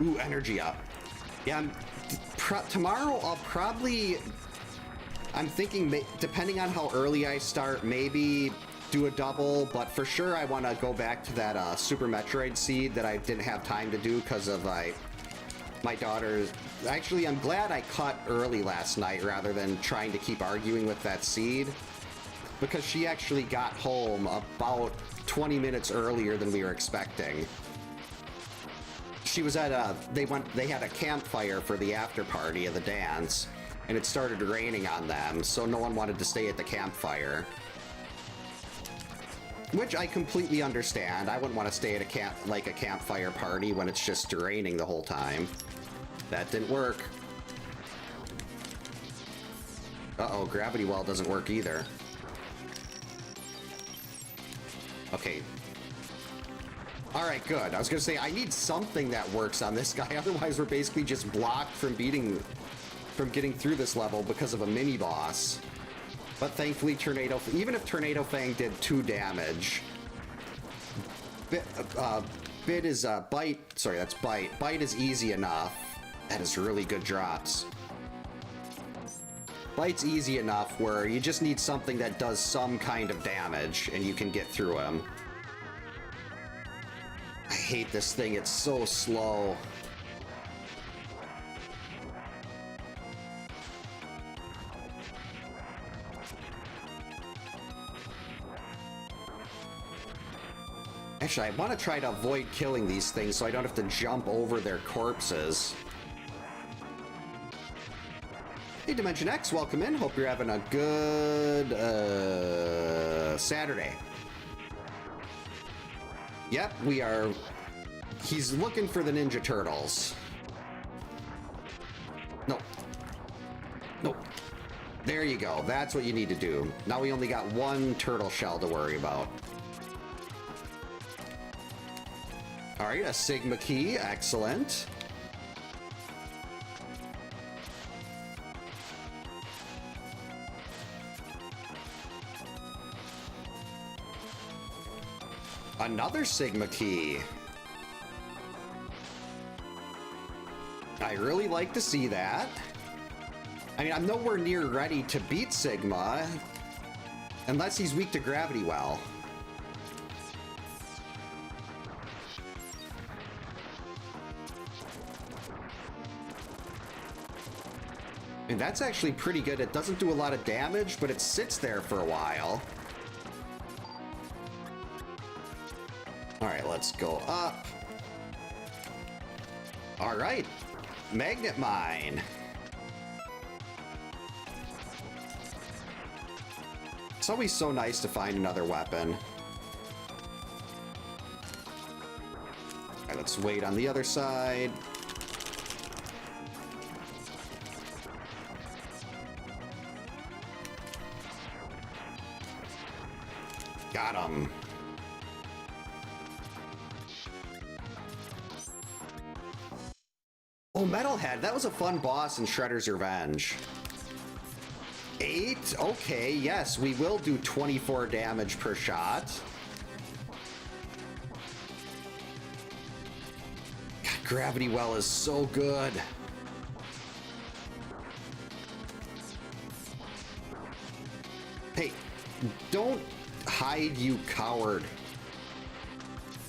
Ooh, energy up. Yeah, tomorrow I'll probably, I'm thinking, depending on how early I start, maybe do a double, but for sure I want to go back to that Super Metroid seed that I didn't have time to do because of my daughter's. Actually, I'm glad I cut early last night rather than trying to keep arguing with that seed, because she actually got home about 20 minutes earlier than we were expecting. She was at they had a campfire for the after party of the dance, and it started raining on them, so no one wanted to stay at the campfire. Which I completely understand. I wouldn't want to stay at a campfire party when it's just raining the whole time. That didn't work. Uh-oh, gravity well doesn't work either. Okay. All right, good. I was gonna say I need something that works on this guy. Otherwise, we're basically just blocked from getting through this level because of a mini boss. But thankfully, even if Tornado Fang did 2 damage, Bit is Bite. Sorry, that's Bite. Bite is easy enough. That is really good drops. Bite's easy enough where you just need something that does some kind of damage and you can get through him. I hate this thing, it's so slow. Actually, I want to try to avoid killing these things so I don't have to jump over their corpses. Hey, Dimension X, welcome in. Hope you're having a good Saturday. Yep, we are. He's looking for the Ninja Turtles. No. Nope. There you go. That's what you need to do. Now we only got 1 turtle shell to worry about. All right, a Sigma key. Excellent. Another Sigma key. I really like to see that. I mean, I'm nowhere near ready to beat Sigma unless he's weak to gravity well. And that's actually pretty good. It doesn't do a lot of damage, but it sits there for a while. All right, let's go up. All right, Magnet Mine. It's always so nice to find another weapon. All right, let's wait on the other side. Got him. Oh, Metalhead. That was a fun boss in Shredder's Revenge. 8? Okay, yes, we will do 24 damage per shot. God, Gravity Well is so good. Hey, don't hide, you coward.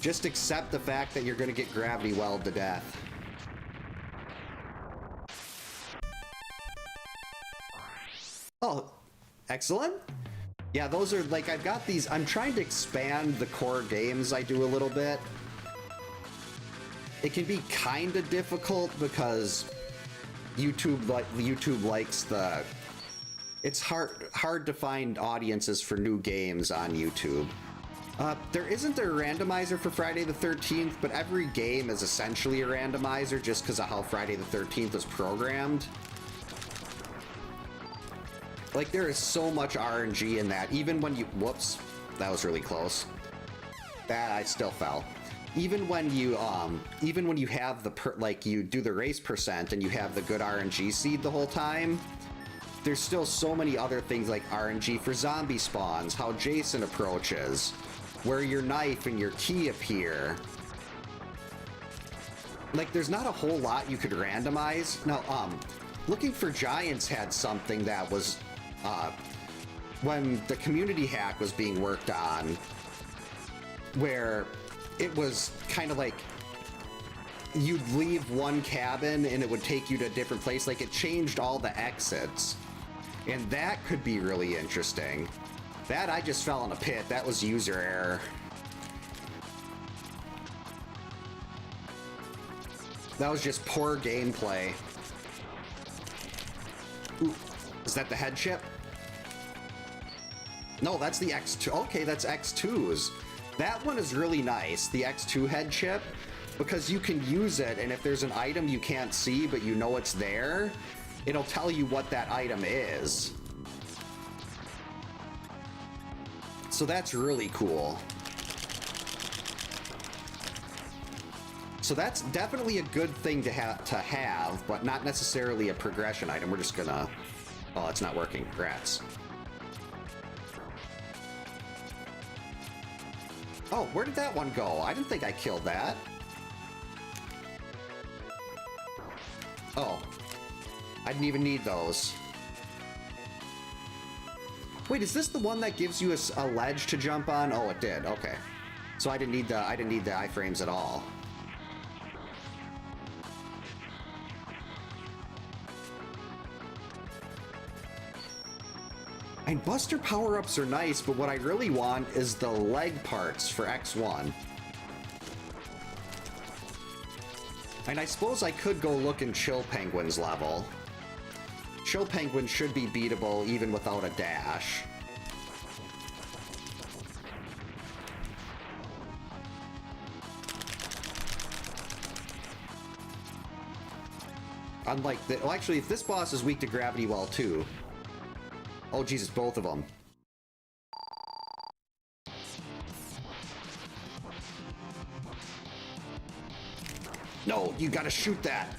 Just accept the fact that you're gonna get Gravity Welled to death. Oh, excellent. Yeah, those are like, I've got these, I'm trying to expand the core games I do a little bit. It can be kind of difficult because YouTube likes the, it's hard to find audiences for new games on YouTube. There isn't a randomizer for Friday the 13th, but every game is essentially a randomizer just because of how Friday the 13th was programmed. Like, there is so much RNG in that, even when you, whoops, that was really close. That, I still fell. Even when you have the, like, you do the race percent and you have the good RNG seed the whole time, there's still so many other things like RNG for zombie spawns, how Jason approaches, where your knife and your key appear. Like, there's not a whole lot you could randomize. Now, Looking for Giants had something that was, when the community hack was being worked on, where it was kind of like you'd leave one cabin and it would take you to a different place. Like, it changed all the exits. And that could be really interesting. That, I just fell in a pit. That was user error. That was just poor gameplay. Ooh, is that the head chip? No, that's the X2. Okay, that's X2's. That one is really nice, the X2 head chip, because you can use it, and if there's an item you can't see, but you know it's there, it'll tell you what that item is. So that's really cool. So that's definitely a good thing to have, but not necessarily a progression item. We're just gonna... Oh, it's not working. Rats. Oh, where did that one go? I didn't think I killed that. Oh. I didn't even need those. Wait, is this the one that gives you a ledge to jump on? Oh, it did. Okay. So I didn't need the iframes at all. And Buster power-ups are nice, but what I really want is the leg parts for X1. And I suppose I could go look in Chill Penguin's level. Chill Penguin should be beatable even without a dash. Unlike the... Well, actually, if this boss is weak to Gravity Well, too. Oh, Jesus, both of them. No, you gotta shoot that.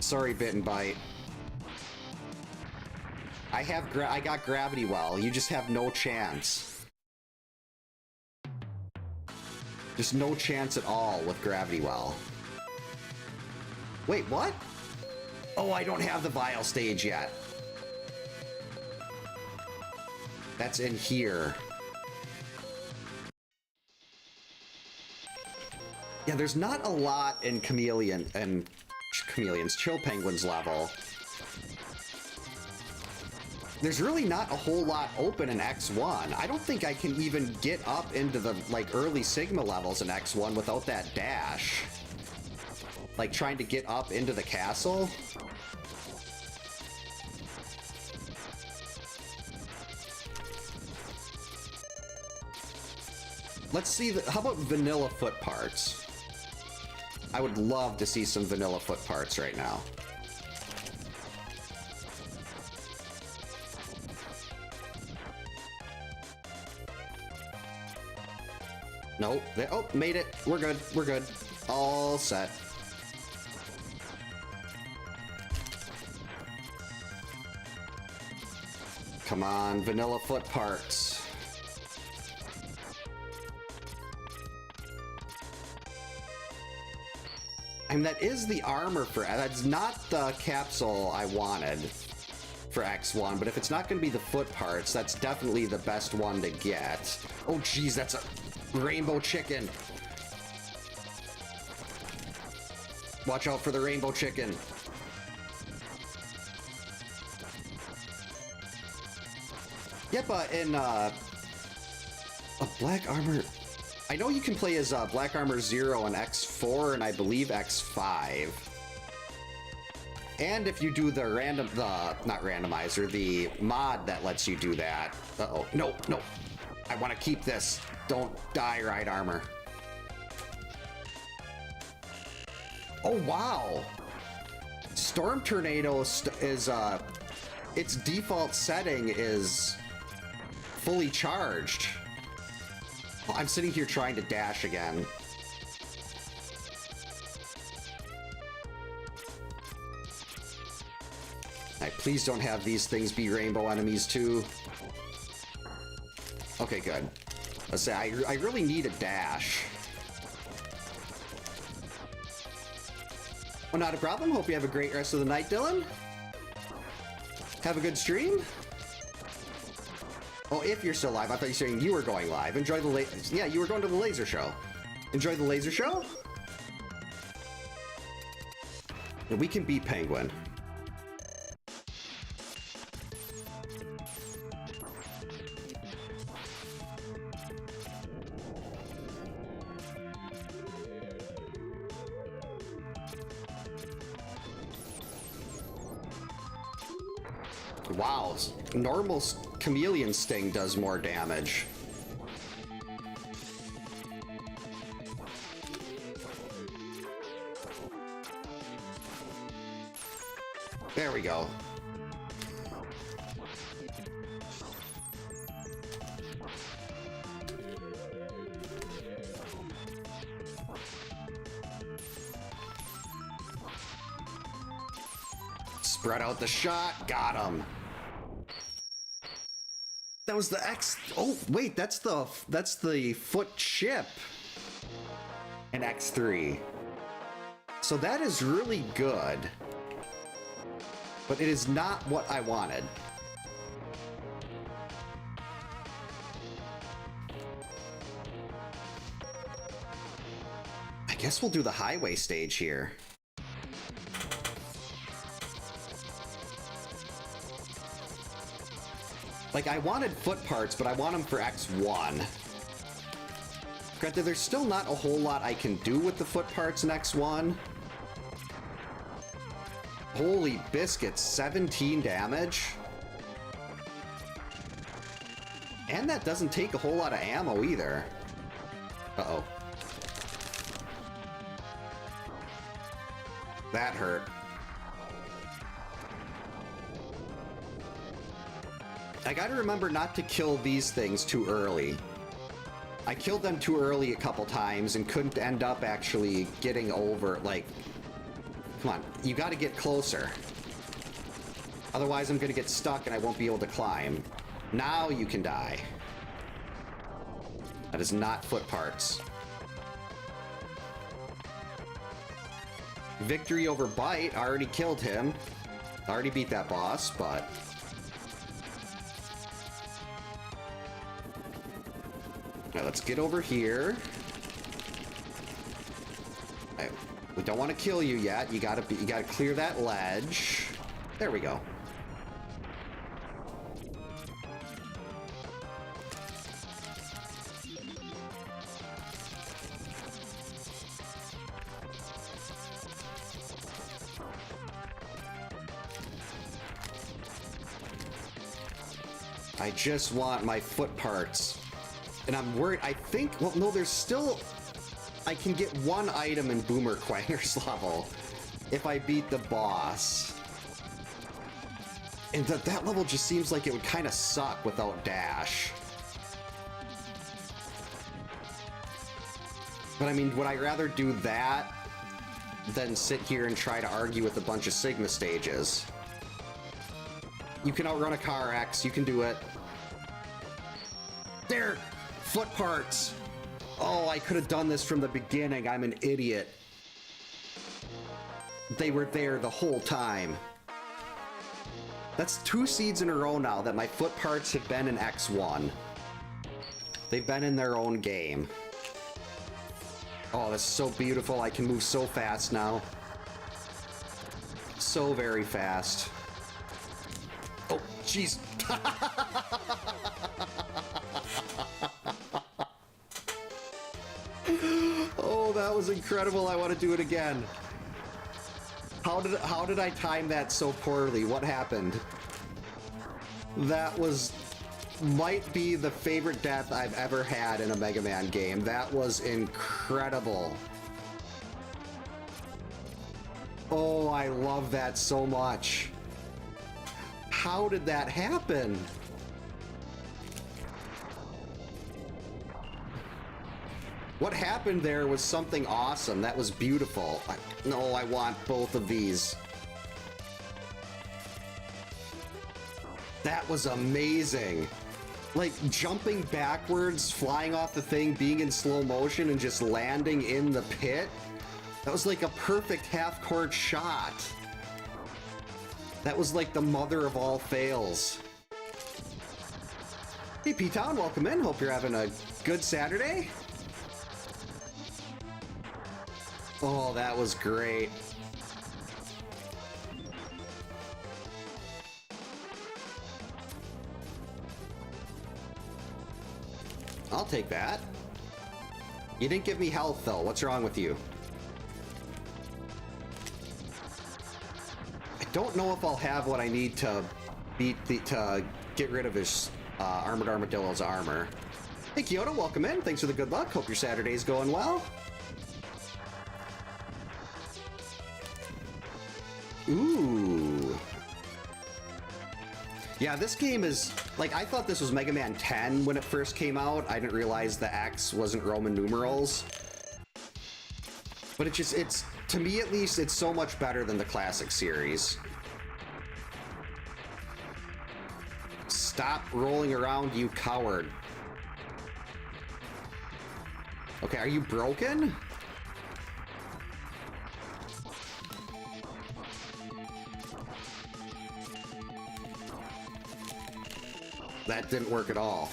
Sorry, Bit and Bite. I got Gravity Well. You just have no chance. Just no chance at all with Gravity Well. Wait, what? Oh, I don't have the Vial stage yet. That's in here. Yeah, there's not a lot in Chameleon's Chill Penguin's level. There's really not a whole lot open in X1. I don't think I can even get up into the, like, early Sigma levels in X1 without that dash. Like, trying to get up into the castle. Let's see, how about vanilla foot parts? I would love to see some vanilla foot parts right now. Nope. Oh, made it. We're good. We're good. All set. Come on, vanilla foot parts. I mean, that is the armor for... That's not the capsule I wanted for X1, but if it's not going to be the foot parts, that's definitely the best one to get. Oh, geez, that's a... Rainbow chicken. Watch out for the rainbow chicken. Yep, in a Black Armor... I know you can play as Black Armor 0 and X4 and I believe X5. And if you do the not randomizer, the mod that lets you do that. Uh-oh. No, no. I want to keep this. Don't die, Ride Armor. Oh, wow. Storm Tornado is, its default setting is fully charged. Oh, I'm sitting here trying to dash again. Please don't have these things be rainbow enemies too. Okay, good. Let's say I really need a dash. Well, not a problem. Hope you have a great rest of the night, Dylan. Have a good stream. Oh, if you're still live. I thought you were saying you were going live. Enjoy the yeah, you were going to the laser show. Enjoy the laser show. And we can beat Penguin. Wow, normal Chameleon Sting does more damage. There we go. Spread out the shot. Got him. That was the X. Oh, wait, that's the foot chip in X3. So that is really good. But it is not what I wanted. I guess we'll do the highway stage here. Like, I wanted foot parts, but I want them for X1. Granted, there's still not a whole lot I can do with the foot parts in X1. Holy biscuits, 17 damage. And that doesn't take a whole lot of ammo either. Uh-oh. That hurt. I gotta remember not to kill these things too early. I killed them too early a couple times and couldn't end up actually getting over, like... Come on, you gotta get closer. Otherwise I'm gonna get stuck and I won't be able to climb. Now you can die. That is not foot parts. Victory over Bite, already killed him. Already beat that boss, but... Now let's get over here. We don't want to kill you yet. You gotta clear that ledge. There we go. I just want my foot parts. And I'm worried, I think, well, no, there's still, I can get one item in Boomer Quanger's level if I beat the boss. And that level just seems like it would kind of suck without dash. But I mean, would I rather do that than sit here and try to argue with a bunch of Sigma stages? You can outrun a car, X, you can do it. There! Foot parts! Oh, I could have done this from the beginning. I'm an idiot. They were there the whole time. That's 2 seeds in a row now that my foot parts have been in X1. They've been in their own game. Oh, that's so beautiful. I can move so fast now. So very fast. Oh, jeez. Oh, that was incredible. I want to do it again. How did I time that so poorly? What happened? That might be the favorite death I've ever had in a Mega Man game. That was incredible. Oh, I love that so much. How did that happen? What happened there was something awesome. That was beautiful. No, I want both of these. That was amazing. Like, jumping backwards, flying off the thing, being in slow motion, and just landing in the pit. That was like a perfect half-court shot. That was like the mother of all fails. Hey, P-Town, welcome in. Hope you're having a good Saturday. Oh, that was great. I'll take that. You didn't give me health, though. What's wrong with you? I don't know if I'll have what I need to get rid of his Armored Armadillo's armor. Hey, Kyoto, welcome in. Thanks for the good luck. Hope your Saturday's going well. Ooh. Yeah, this game is, like, I thought this was Mega Man 10 when it first came out. I didn't realize the X wasn't Roman numerals. But it's, to me at least, it's so much better than the classic series. Stop rolling around, you coward. Okay, are you broken? That didn't work at all.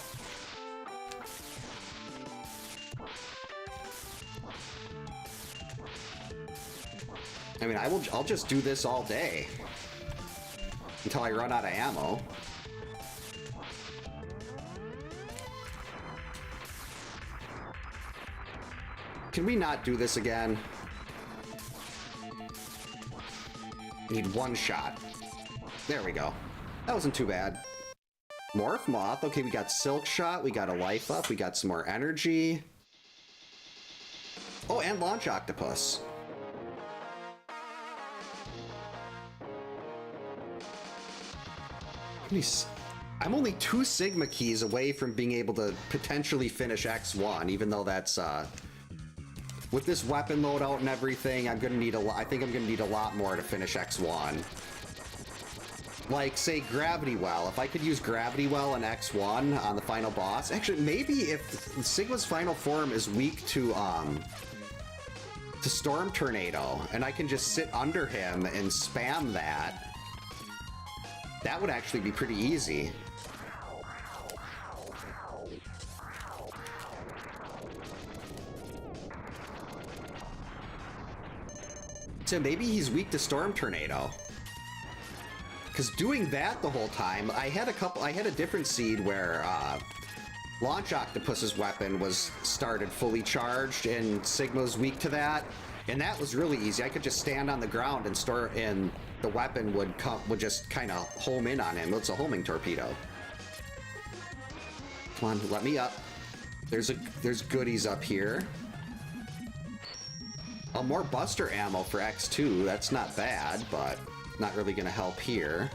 I mean, I'll just do this all day until I run out of ammo. Can we not do this again? Need one shot. There we go. That wasn't too bad. Morph Moth. Okay, we got Silk Shot. We got a life up. We got some more energy. Oh, and Launch Octopus. I'm only 2 Sigma keys away from being able to potentially finish X1, even though that's, with this weapon loadout and everything, I'm gonna need I think I'm gonna need a lot more to finish X1. Like, say, Gravity Well. If I could use Gravity Well in X1 on the final boss... Actually, maybe if Sigma's final form is weak to Storm Tornado, and I can just sit under him and spam that, that would actually be pretty easy. So maybe he's weak to Storm Tornado. Because doing that the whole time, I had a different seed where Launch Octopus's weapon was started fully charged and Sigma's weak to that, and that was really easy. I could just stand on the ground and the weapon would just kind of home in on him. It's a homing torpedo. Come on, let me up. There's goodies up here. Oh, more Buster ammo for X2. That's not bad, but not really gonna help here.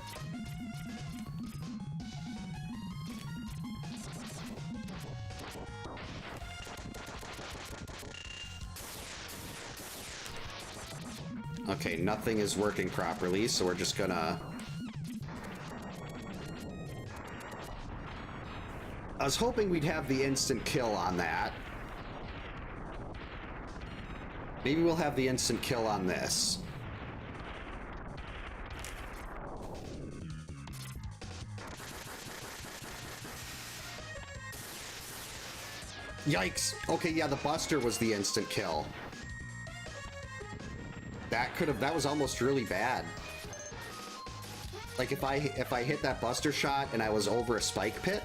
Okay, nothing is working properly, so we're just gonna... I was hoping we'd have the instant kill on that. Maybe we'll have the instant kill on this. Yikes! Okay, yeah, the Buster was the instant kill. That was almost really bad. Like if I hit that Buster shot and I was over a spike pit,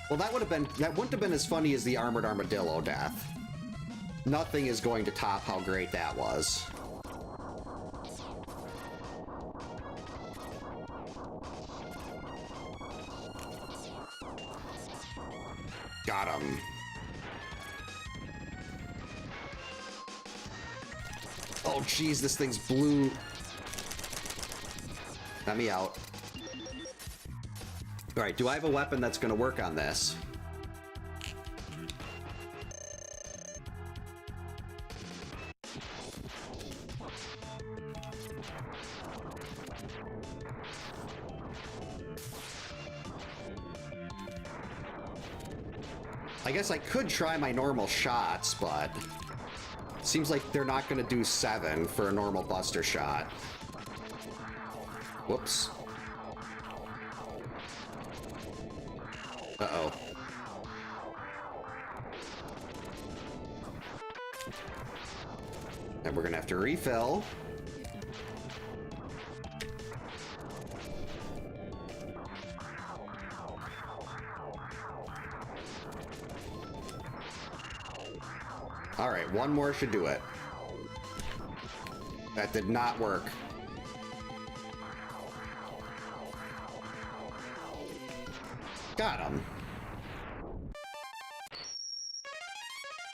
well, that wouldn't have been as funny as the Armored Armadillo death. Nothing is going to top how great that was. Got him. Oh, jeez, this thing's blue. Let me out. All right, do I have a weapon that's going to work on this? I guess I could try my normal shots, but seems like they're not going to do 7 for a normal Buster shot. Whoops. Uh-oh. And we're going to have to refill. All right, one more should do it. That did not work. Got him.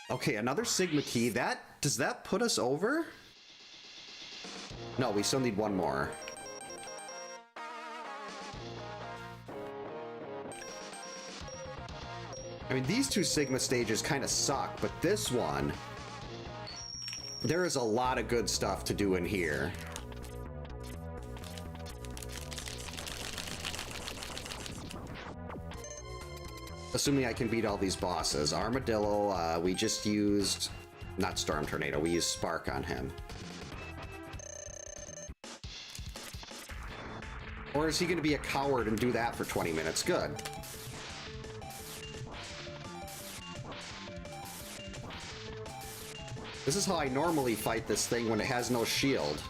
Okay, another Sigma key. Does that put us over? No, we still need one more. I mean, these 2 Sigma stages kind of suck, but this one, there is a lot of good stuff to do in here. Assuming I can beat all these bosses. Armadillo, we just used... Not Storm Tornado, we used Spark on him. Or is he going to be a coward and do that for 20 minutes? Good. This is how I normally fight this thing when it has no shield.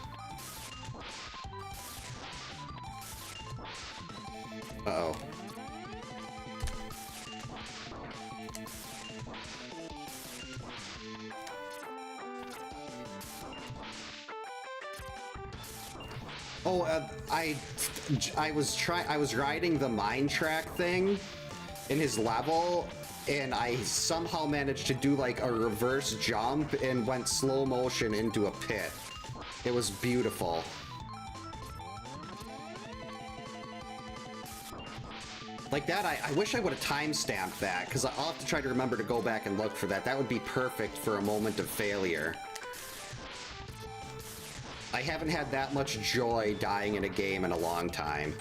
Uh-oh. Oh, I was riding the mine track thing in his level, and I somehow managed to do like a reverse jump and went slow motion into a pit. It was beautiful. Like that, I wish I would have timestamped that, because I'll have to try to remember to go back and look for that. That would be perfect for a moment of failure. I haven't had that much joy dying in a game in a long time.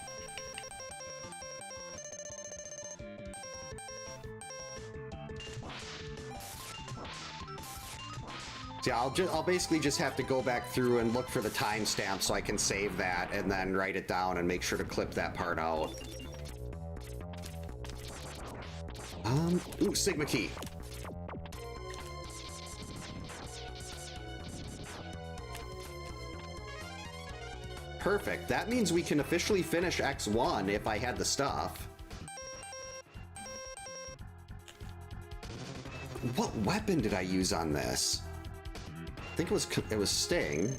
Yeah, I'll basically just have to go back through and look for the timestamp so I can save that and then write it down and make sure to clip that part out. Ooh, Sigma Key. Perfect. That means we can officially finish X1 if I had the stuff. What weapon did I use on this? I think it was Sting.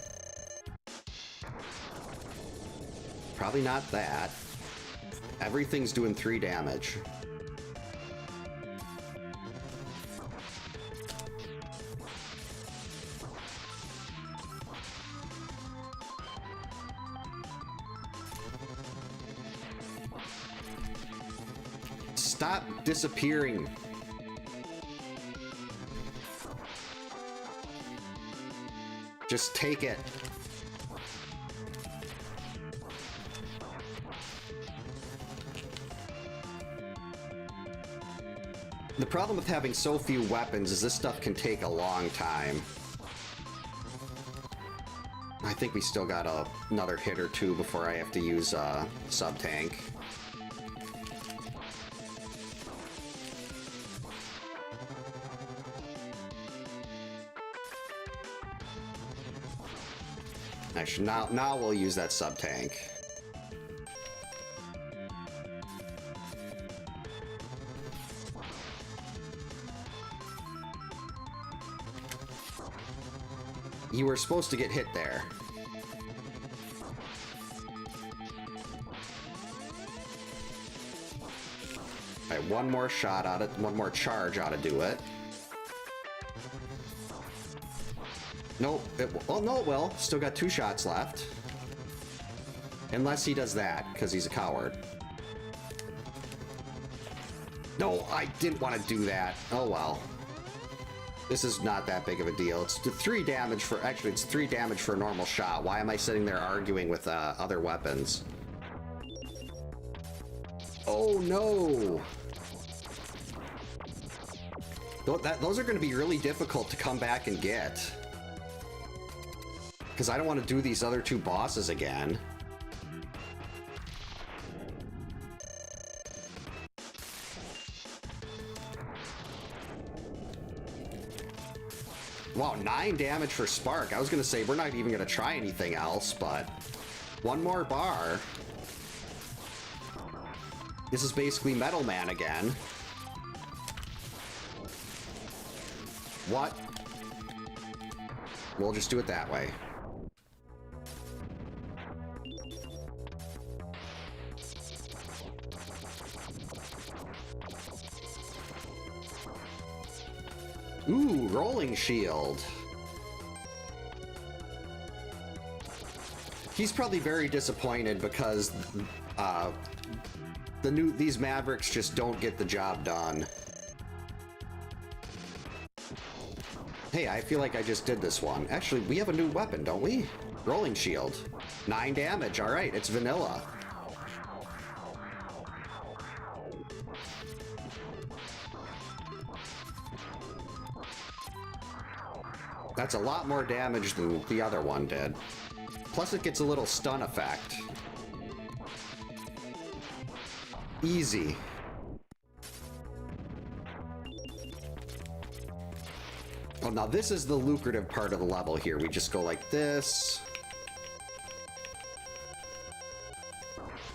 Probably not that. Everything's doing 3 damage. Stop disappearing. Just take it. The problem with having so few weapons is this stuff can take a long time. I think we still got another hit or two before I have to use sub-tank. Actually, now we'll use that sub-tank. You were supposed to get hit there. Alright, one more shot out of one more charge ought to do it. Nope. Oh, no, it will. Still got 2 shots left. Unless he does that, because he's a coward. No, I didn't want to do that. Oh, well. This is not that big of a deal. It's 3 damage for... Actually, it's 3 damage for a normal shot. Why am I sitting there arguing with other weapons? Oh, no! Those are going to be really difficult to come back and get. Because I don't want to do these other 2 bosses again. Wow, 9 damage for Spark. I was going to say we're not even going to try anything else, but... 1 more bar. This is basically Metal Man again. What? We'll just do it that way. Ooh, Rolling Shield. He's probably very disappointed because these Mavericks just don't get the job done. Hey, I feel like I just did this one. Actually, we have a new weapon, don't we? Rolling Shield. 9 damage. All right, it's vanilla. That's a lot more damage than the other one did. Plus it gets a little stun effect. Easy. Oh, now this is the lucrative part of the level here. We just go like this.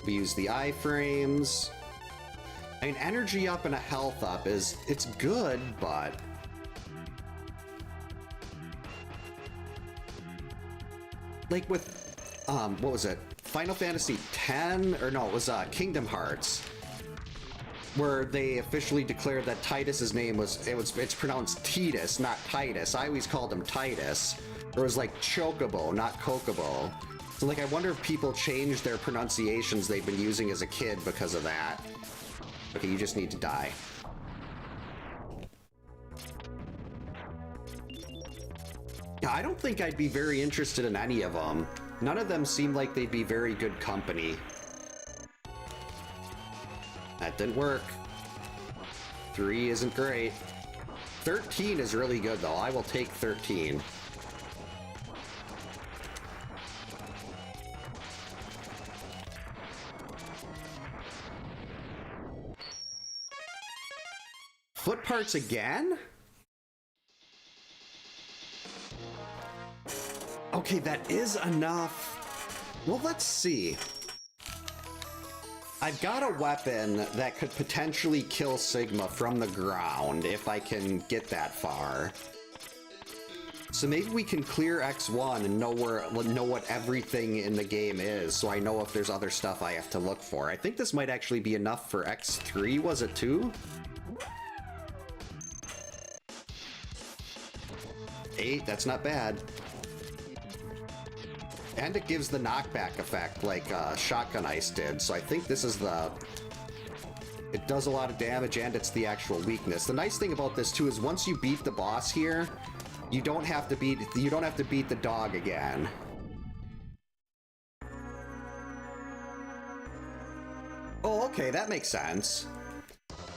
We use the iframes. I mean, energy up and a health up it's good, but... like with, what was it? Final Fantasy X? Or no, it was Kingdom Hearts. Where they officially declared that Titus's name was, it's pronounced Titus, not Titus. I always called him Titus. Or it was like Chocobo, not Kokobo. So like, I wonder if people changed their pronunciations they've been using as a kid because of that. Okay, you just need to die. Yeah, I don't think I'd be very interested in any of them. None of them seem like they'd be very good company. That didn't work. 3 isn't great. 13 is really good, though. I will take 13. Foot parts again? Okay, that is enough. Well, let's see. I've got a weapon that could potentially kill Sigma from the ground if I can get that far. So maybe we can clear X1 and know what everything in the game is, so I know if there's other stuff I have to look for. I think this might actually be enough for X3, was it too? 8, that's not bad. And it gives the knockback effect like Shotgun Ice did, so I think this is the... it does a lot of damage and it's the actual weakness. The nice thing about this too is once you beat the boss here, you don't have to beat the dog again. Oh, okay, that makes sense.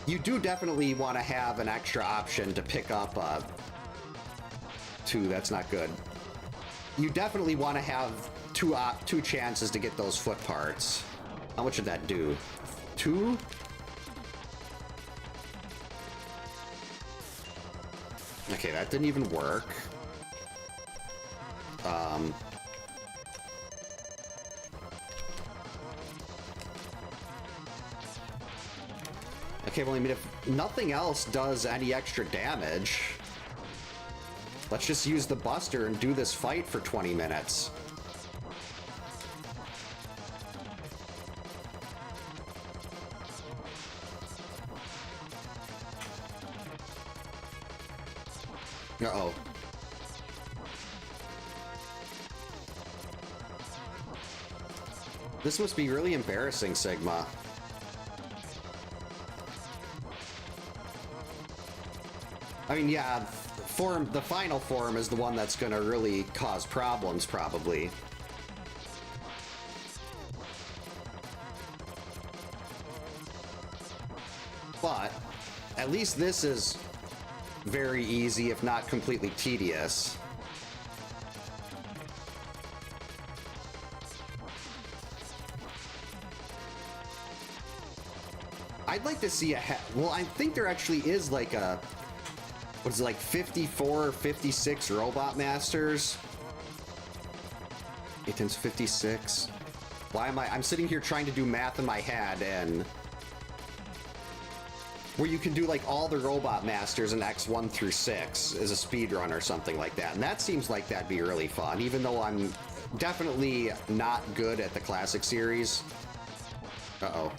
You do definitely want to have an extra option to pick up 2, that's not good. You definitely want to have two chances to get those foot parts. How much did that do? 2? Okay, that didn't even work. Okay, well, I mean, if nothing else does any extra damage, let's just use the Buster and do this fight for 20 minutes. Uh-oh. This must be really embarrassing, Sigma. I mean, yeah, the final form is the one that's gonna really cause problems, probably. But at least this is very easy, if not completely tedious. I'd like to see well, I think there actually is like a, what is it, like 54 or 56 Robot Masters? 8 times 56. Why am I'm sitting here trying to do math in my head, and where you can do like all the Robot Masters in X1 through 6 as a speed run or something like that. And that seems like that'd be really fun, even though I'm definitely not good at the classic series. Uh-oh.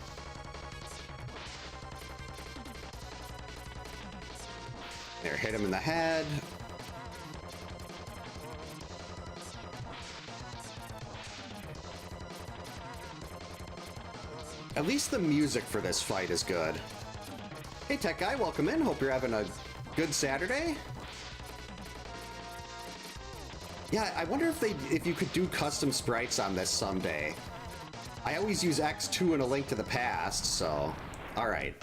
There, hit him in the head. At least the music for this fight is good. Hey, Tech Guy, welcome in. Hope you're having a good Saturday. Yeah, I wonder if you could do custom sprites on this someday. I always use X2 in A Link to the Past, so... Alright.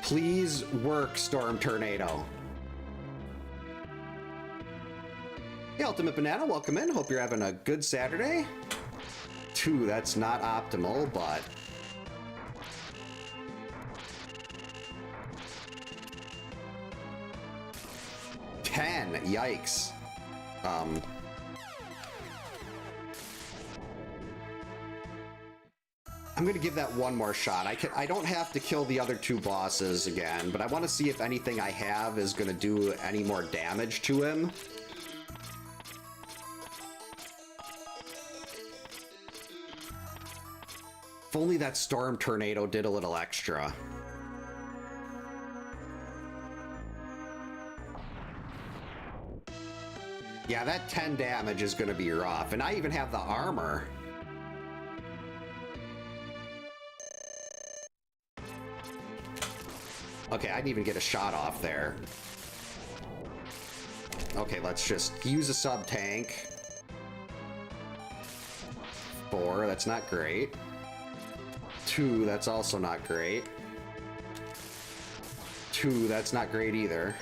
Please work, Storm Tornado. Hey, Ultimate Banana, welcome in. Hope you're having a good Saturday. 2, that's not optimal, but... Yikes. I'm gonna give that one more shot. I don't have to kill the other 2 bosses again, but I want to see if anything I have is gonna do any more damage to him. If only that storm tornado did a little extra. Yeah, that 10 damage is gonna be rough, and I even have the armor. Okay, I didn't even get a shot off there. Okay, let's just use a sub-tank. 4, that's not great. 2, that's also not great. 2, that's not great either.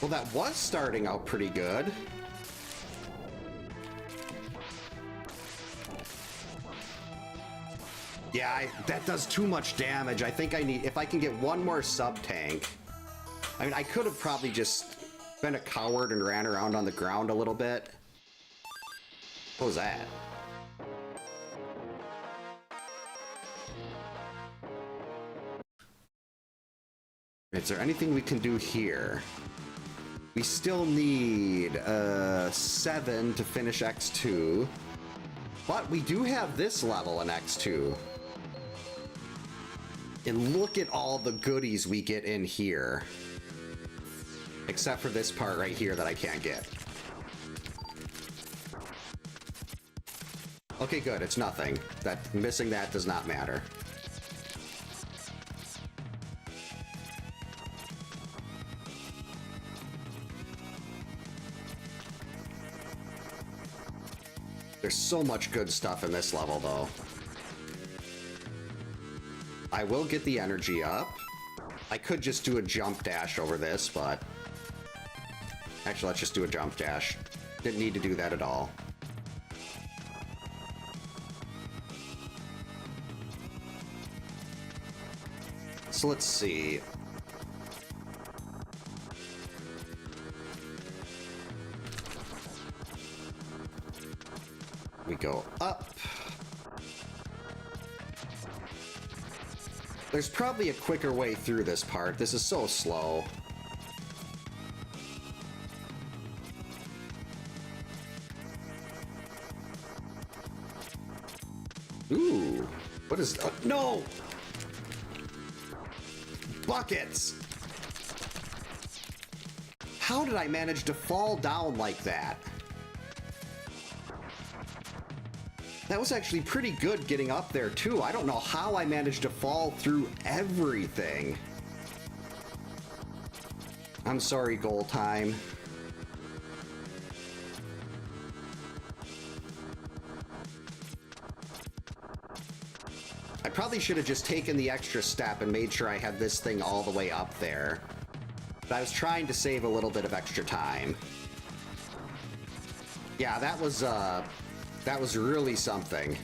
Well, that was starting out pretty good. Yeah, that does too much damage. I think I need... If I can get one more sub-tank... I mean, I could have probably just been a coward and ran around on the ground a little bit. What was that? Is there anything we can do here? We still need 7 to finish X2. But we do have this level in X2. And look at all the goodies we get in here. Except for this part right here that I can't get. Okay, good. It's nothing. Missing that does not matter. There's so much good stuff in this level, though. I will get the energy up. I could just do a jump dash over this, but... Actually, let's just do a jump dash. Didn't need to do that at all. So let's see. We go up. There's probably a quicker way through this part. This is so slow. Ooh. What is... no! Buckets! How did I manage to fall down like that? That was actually pretty good getting up there, too. I don't know how I managed to fall through everything. I'm sorry, goal time. I probably should have just taken the extra step and made sure I had this thing all the way up there. But I was trying to save a little bit of extra time. Yeah, that was really something.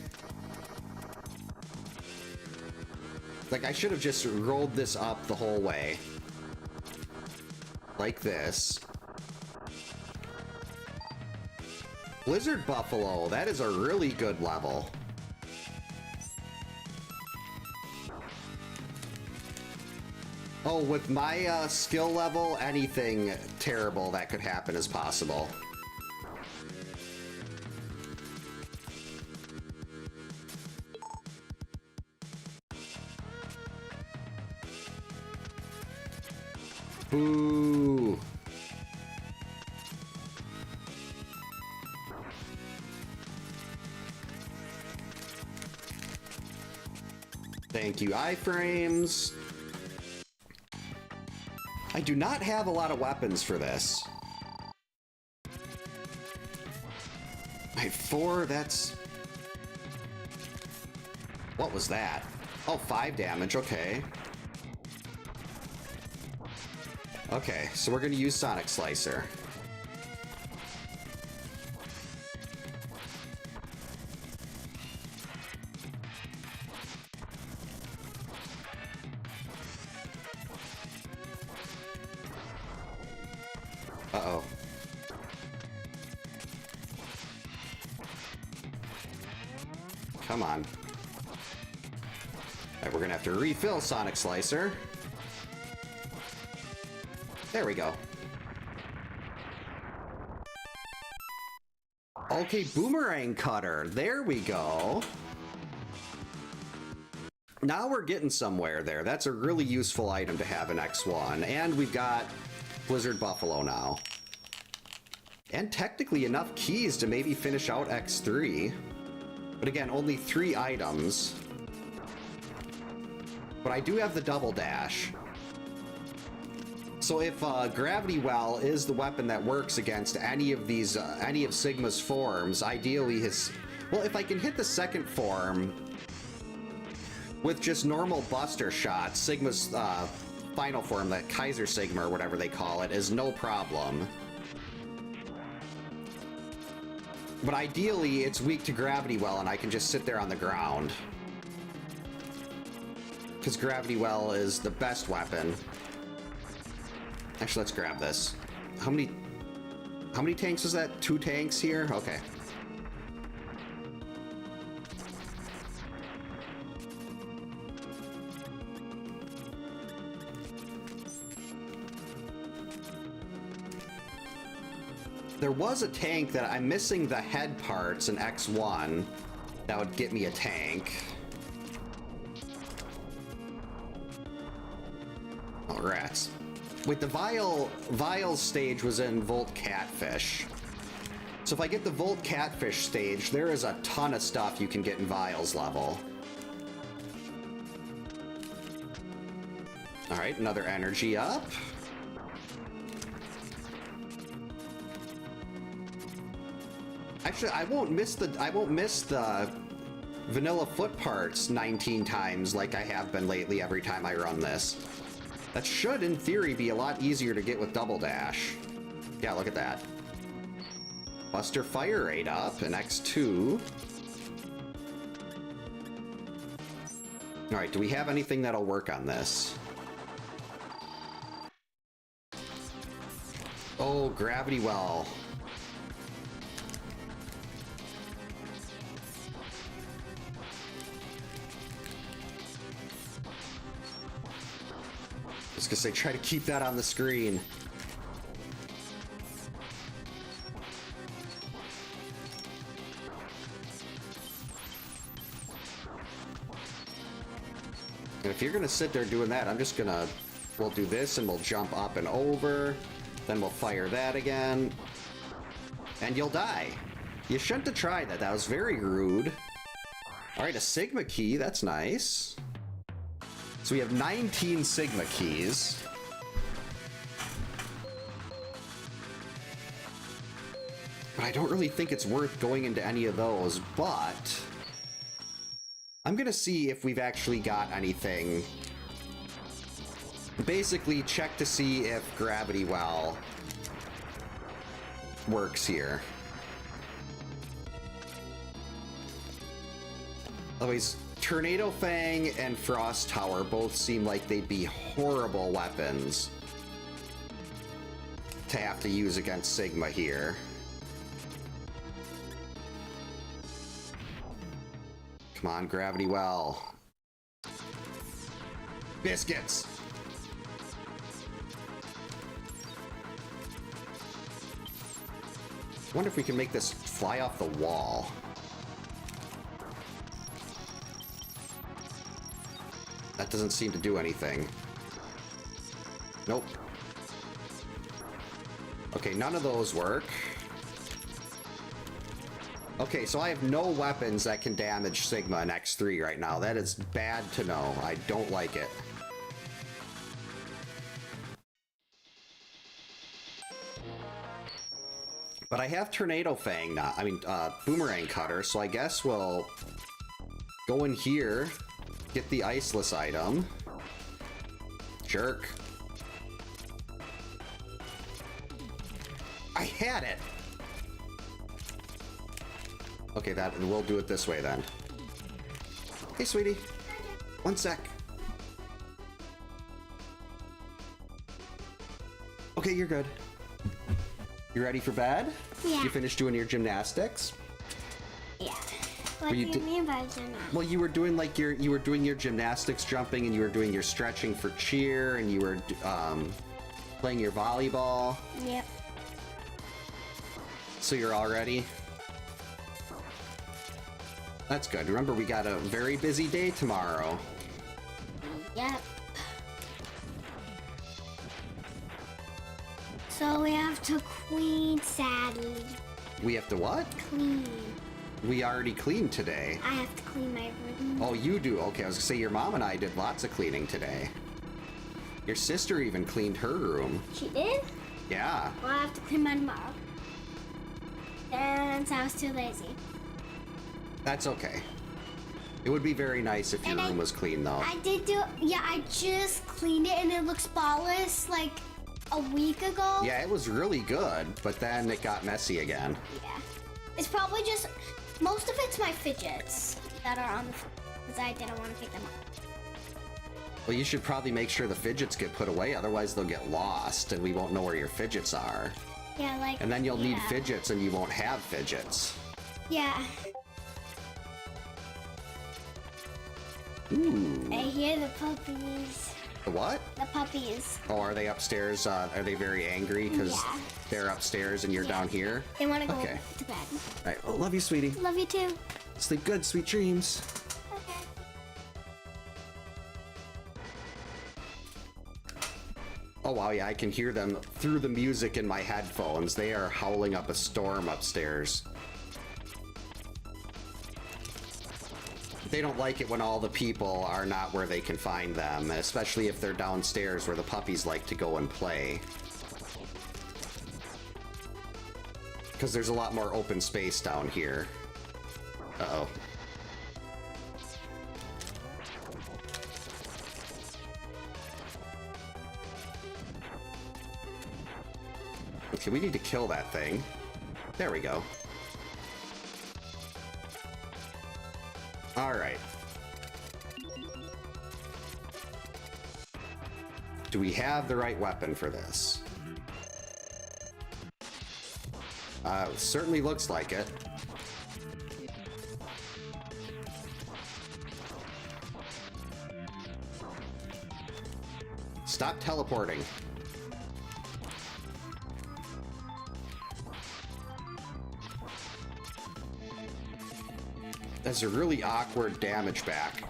Like, I should have just rolled this up the whole way. Like this. Blizzard Buffalo, that is a really good level. Oh, with my skill level, anything terrible that could happen is possible. Boo! Thank you, iframes. I do not have a lot of weapons for this. I have 4, that's... What was that? Oh, 5 damage, okay. Okay, so we're gonna use Sonic Slicer. Uh-oh. Come on. Alright, we're gonna have to refill Sonic Slicer. There we go. Okay, Boomerang Cutter. There we go. Now we're getting somewhere there. That's a really useful item to have in X1. And we've got Blizzard Buffalo now. And technically enough keys to maybe finish out X3. But again, only 3 items. But I do have the double dash. So if Gravity Well is the weapon that works against any of these, any of Sigma's forms, ideally his... Well, if I can hit the second form with just normal Buster shots, Sigma's final form, that Kaiser Sigma or whatever they call it, is no problem. But ideally, it's weak to Gravity Well, and I can just sit there on the ground. Because Gravity Well is the best weapon. Actually, let's grab this. How many tanks was that? 2 tanks here? Okay. There was a tank that I'm missing the head parts in X1 that would get me a tank. Oh, rats. Wait, the Vials stage was in Volt Catfish. So if I get the Volt Catfish stage, there is a ton of stuff you can get in Vials level. Alright, another energy up. Actually, I won't miss the vanilla foot parts 19 times like I have been lately every time I run this. That should, in theory, be a lot easier to get with Double Dash. Yeah, look at that. Buster Fire Rate up in X2. Alright, do we have anything that'll work on this? Oh, Gravity Well. I was gonna say, try to keep that on the screen. And if you're gonna sit there doing that, I'm just gonna... We'll do this and we'll jump up and over. Then we'll fire that again. And you'll die. You shouldn't have tried that. That was very rude. Alright, a Sigma key. That's nice. So we have 19 Sigma keys. But I don't really think it's worth going into any of those, but... I'm gonna see if we've actually got anything. Basically, check to see if Gravity Well works here. Otherwise, Tornado Fang and Frost Tower both seem like they'd be horrible weapons to have to use against Sigma here. Come on, Gravity Well. Biscuits! I wonder if we can make this fly off the wall. That doesn't seem to do anything. Nope. Okay, none of those work. Okay, so I have no weapons that can damage Sigma in X3 right now. That is bad to know. I don't like it. But I have Tornado Fang now. I mean, Boomerang Cutter, so I guess we'll go in here, get the Iceless item. Jerk. I had it! Okay, we'll do it this way then. Hey, sweetie. One sec. Okay, you're good. You ready for bed? Yeah. You finished doing your gymnastics? Yeah. What do you mean by gymnastics? Well, you were doing like you were doing your gymnastics jumping, and you were doing your stretching for cheer, and you were playing your volleyball. Yep. So you're all ready? That's good. Remember, we got a very busy day tomorrow. Yep. So we have to clean, sadly. We have to what? Clean. We already cleaned today. I have to clean my room. Oh, you do? Okay, I was gonna say your mom and I did lots of cleaning today. Your sister even cleaned her room. She did? Yeah. Well, I have to clean mine tomorrow. Since I was too lazy. That's okay. It would be very nice if your room was clean, though. I did do, yeah, I just cleaned it and it looks spotless like a week ago. Yeah, it was really good, but then it got messy again. Yeah. It's probably just, most of it's my fidgets that are on the, because I didn't want to pick them up. Well, you should probably make sure the fidgets get put away, otherwise they'll get lost and we won't know where your fidgets are. Yeah, like. And then you'll need fidgets and you won't have fidgets. Yeah. Ooh. I hear the puppies. The what? The puppies. Oh, are they upstairs? Are they very angry because they're upstairs and you're down here? They want to go Okay. to bed. All right. Well, love you, sweetie. Love you too. Sleep good. Sweet dreams. Okay. Oh, wow. Yeah, I can hear them through the music in my headphones. They are howling up a storm upstairs. They don't like it when all the people are not where they can find them, especially if they're downstairs where the puppies like to go and play. Because there's a lot more open space down here. Uh-oh. Okay, we need to kill that thing. There we go. All right. Do we have the right weapon for this? Certainly looks like it. Stop teleporting. That's a really awkward damage back.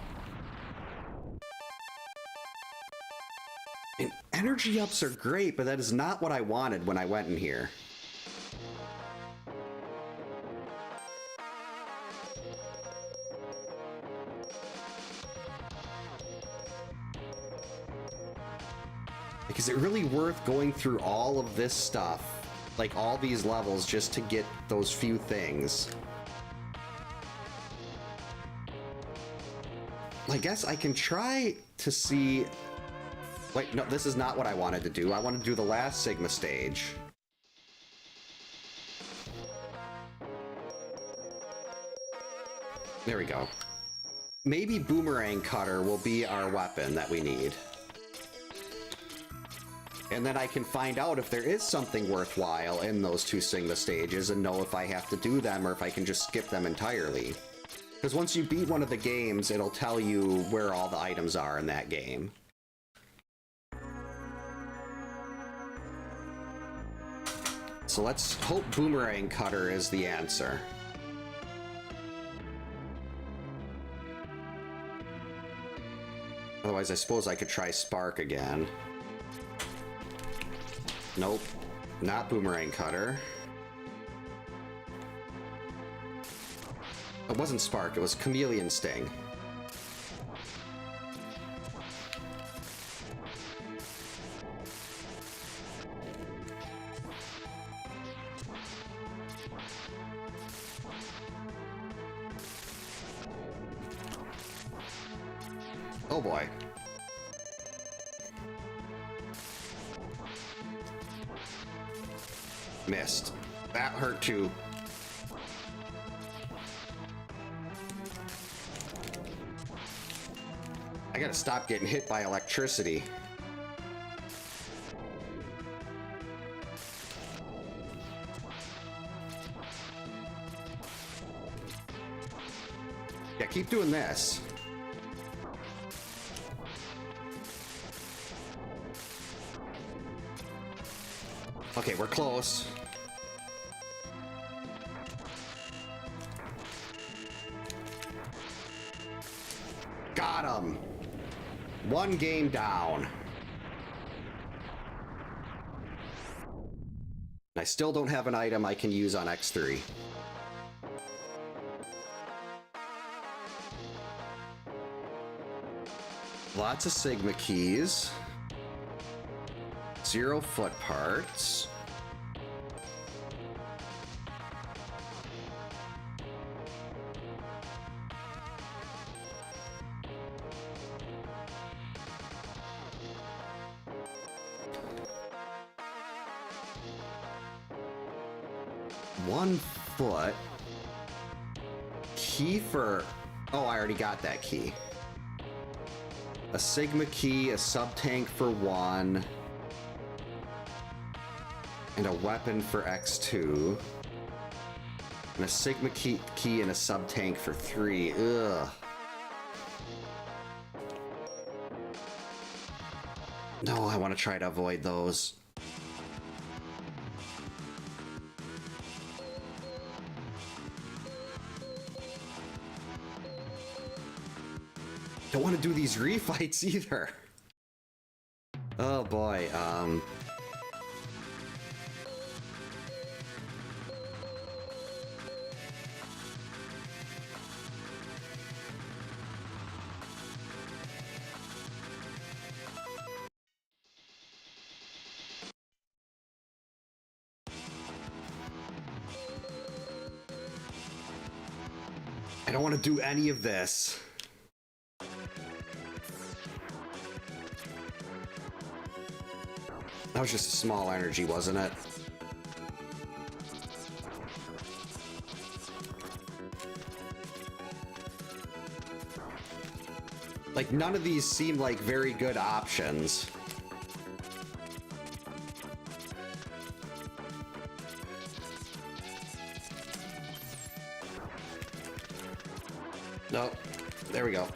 And energy ups are great, but that is not what I wanted when I went in here. Like, is it really worth going through all of this stuff, like all these levels, just to get those few things? I guess I can try to see... Wait, no, this is not what I wanted to do. I want to do the last Sigma stage. There we go. Maybe Boomerang Cutter will be our weapon that we need. And then I can find out if there is something worthwhile in those two Sigma stages and know if I have to do them or if I can just skip them entirely. Because once you beat one of the games, it'll tell you where all the items are in that game. So let's hope Boomerang Cutter is the answer. Otherwise, I suppose I could try Spark again. Nope, not Boomerang Cutter. It wasn't Spark, it was Chameleon Sting. Oh boy. Missed. That hurt too. I gotta stop getting hit by electricity. Yeah, keep doing this. Okay, we're close. Got him. One game down. I still don't have an item I can use on X3. Lots of Sigma keys. 0 foot parts. One foot. Key for... Oh, I already got that key. A Sigma key, a sub-tank for 1. And a weapon for X2. And a Sigma key and a sub-tank for 3. Ugh. No, I want to try to avoid those. Don't want to do these refights either. Oh boy, I don't want to do any of this. That was just a small energy, wasn't it? Like, none of these seem like very good options. No, there we go.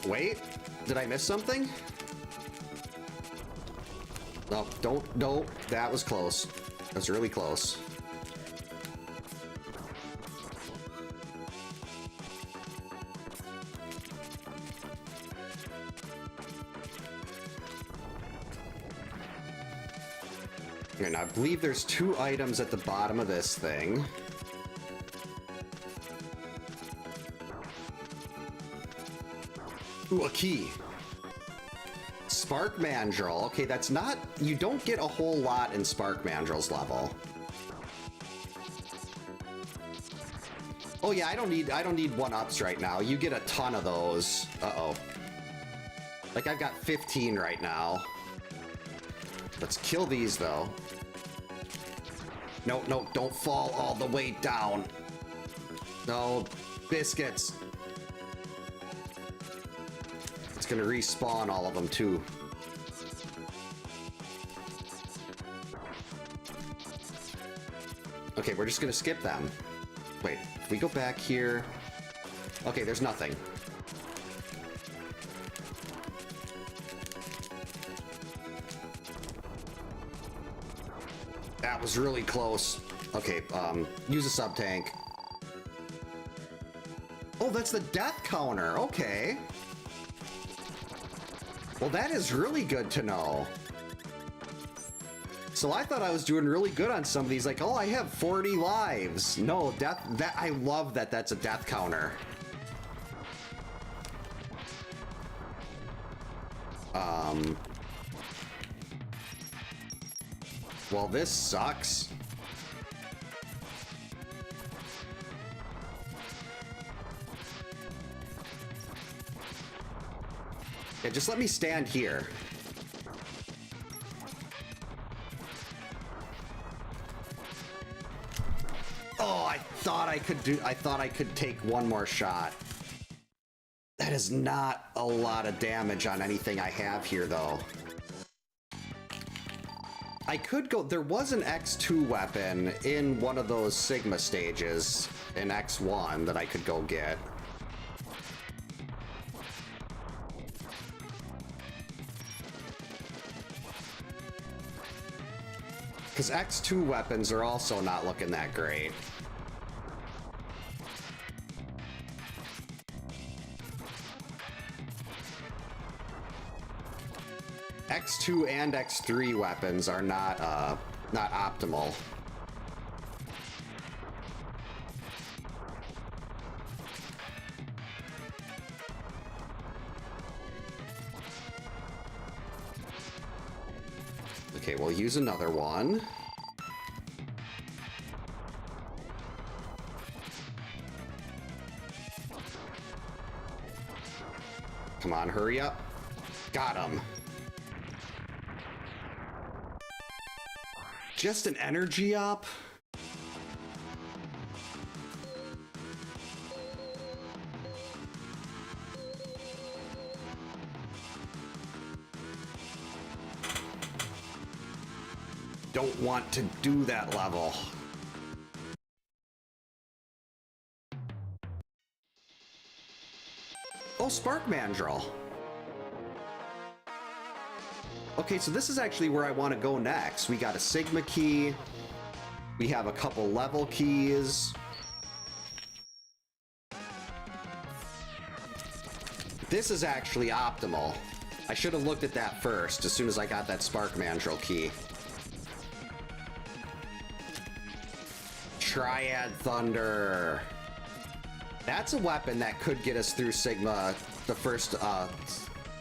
Wait, did I miss something? No, don't, that was close. That was really close. And I believe there's 2 items at the bottom of this thing. Ooh, a key. Spark Mandrill. Okay, that's not... You don't get a whole lot in Spark Mandrill's level. Oh yeah, I don't need 1-ups right now. You get a ton of those. Uh-oh. Like, I've got 15 right now. Let's kill these, though. No, no, don't fall all the way down. No, biscuits. It's gonna respawn all of them, too. Okay, we're just gonna skip them. Wait, if we go back here... Okay, there's nothing. That was really close. Okay, use a sub-tank. Oh, that's the death counter. Okay. Well, that is really good to know. So I thought I was doing really good on some of these. Like, oh, I have 40 lives. No, death. That I love that. That's a death counter. Well, this sucks. Yeah, just let me stand here. Oh, I thought I could take one more shot. That is not a lot of damage on anything I have here, though. I could go... There was an X2 weapon in one of those Sigma stages in X1 that I could go get. Because X2 weapons are also not looking that great. X2 and X3 weapons are not optimal. Okay, we'll use another one. Come on, hurry up. Got him. Just an energy up? Don't want to do that level. Oh, Spark Mandrill. Okay, so this is actually where I want to go next. We got a Sigma key. We have a couple level keys. This is actually optimal. I should have looked at that first as soon as I got that Spark Mandrill key. Triad Thunder. That's a weapon that could get us through Sigma, the first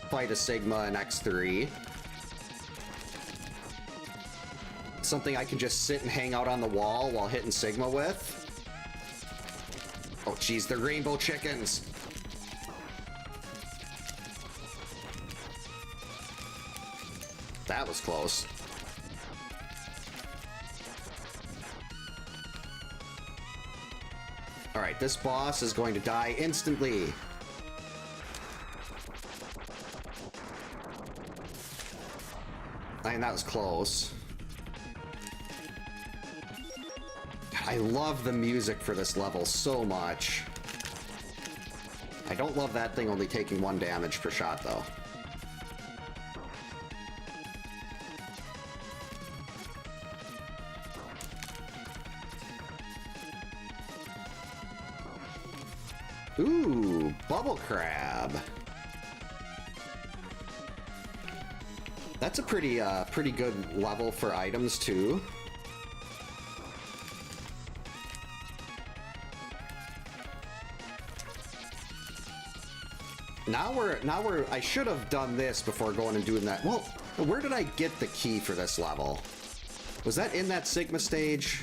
fight of Sigma in X3. Something I can just sit and hang out on the wall while hitting Sigma with. Oh, geez, they're rainbow chickens. That was close. All right, this boss is going to die instantly. I mean, that was close. I love the music for this level so much. I don't love that thing only taking 1 damage per shot, though. Ooh, Bubble Crab. That's a pretty good level for items, too. Now we're, I should have done this before going and doing that. Well, where did I get the key for this level? Was that in that Sigma stage?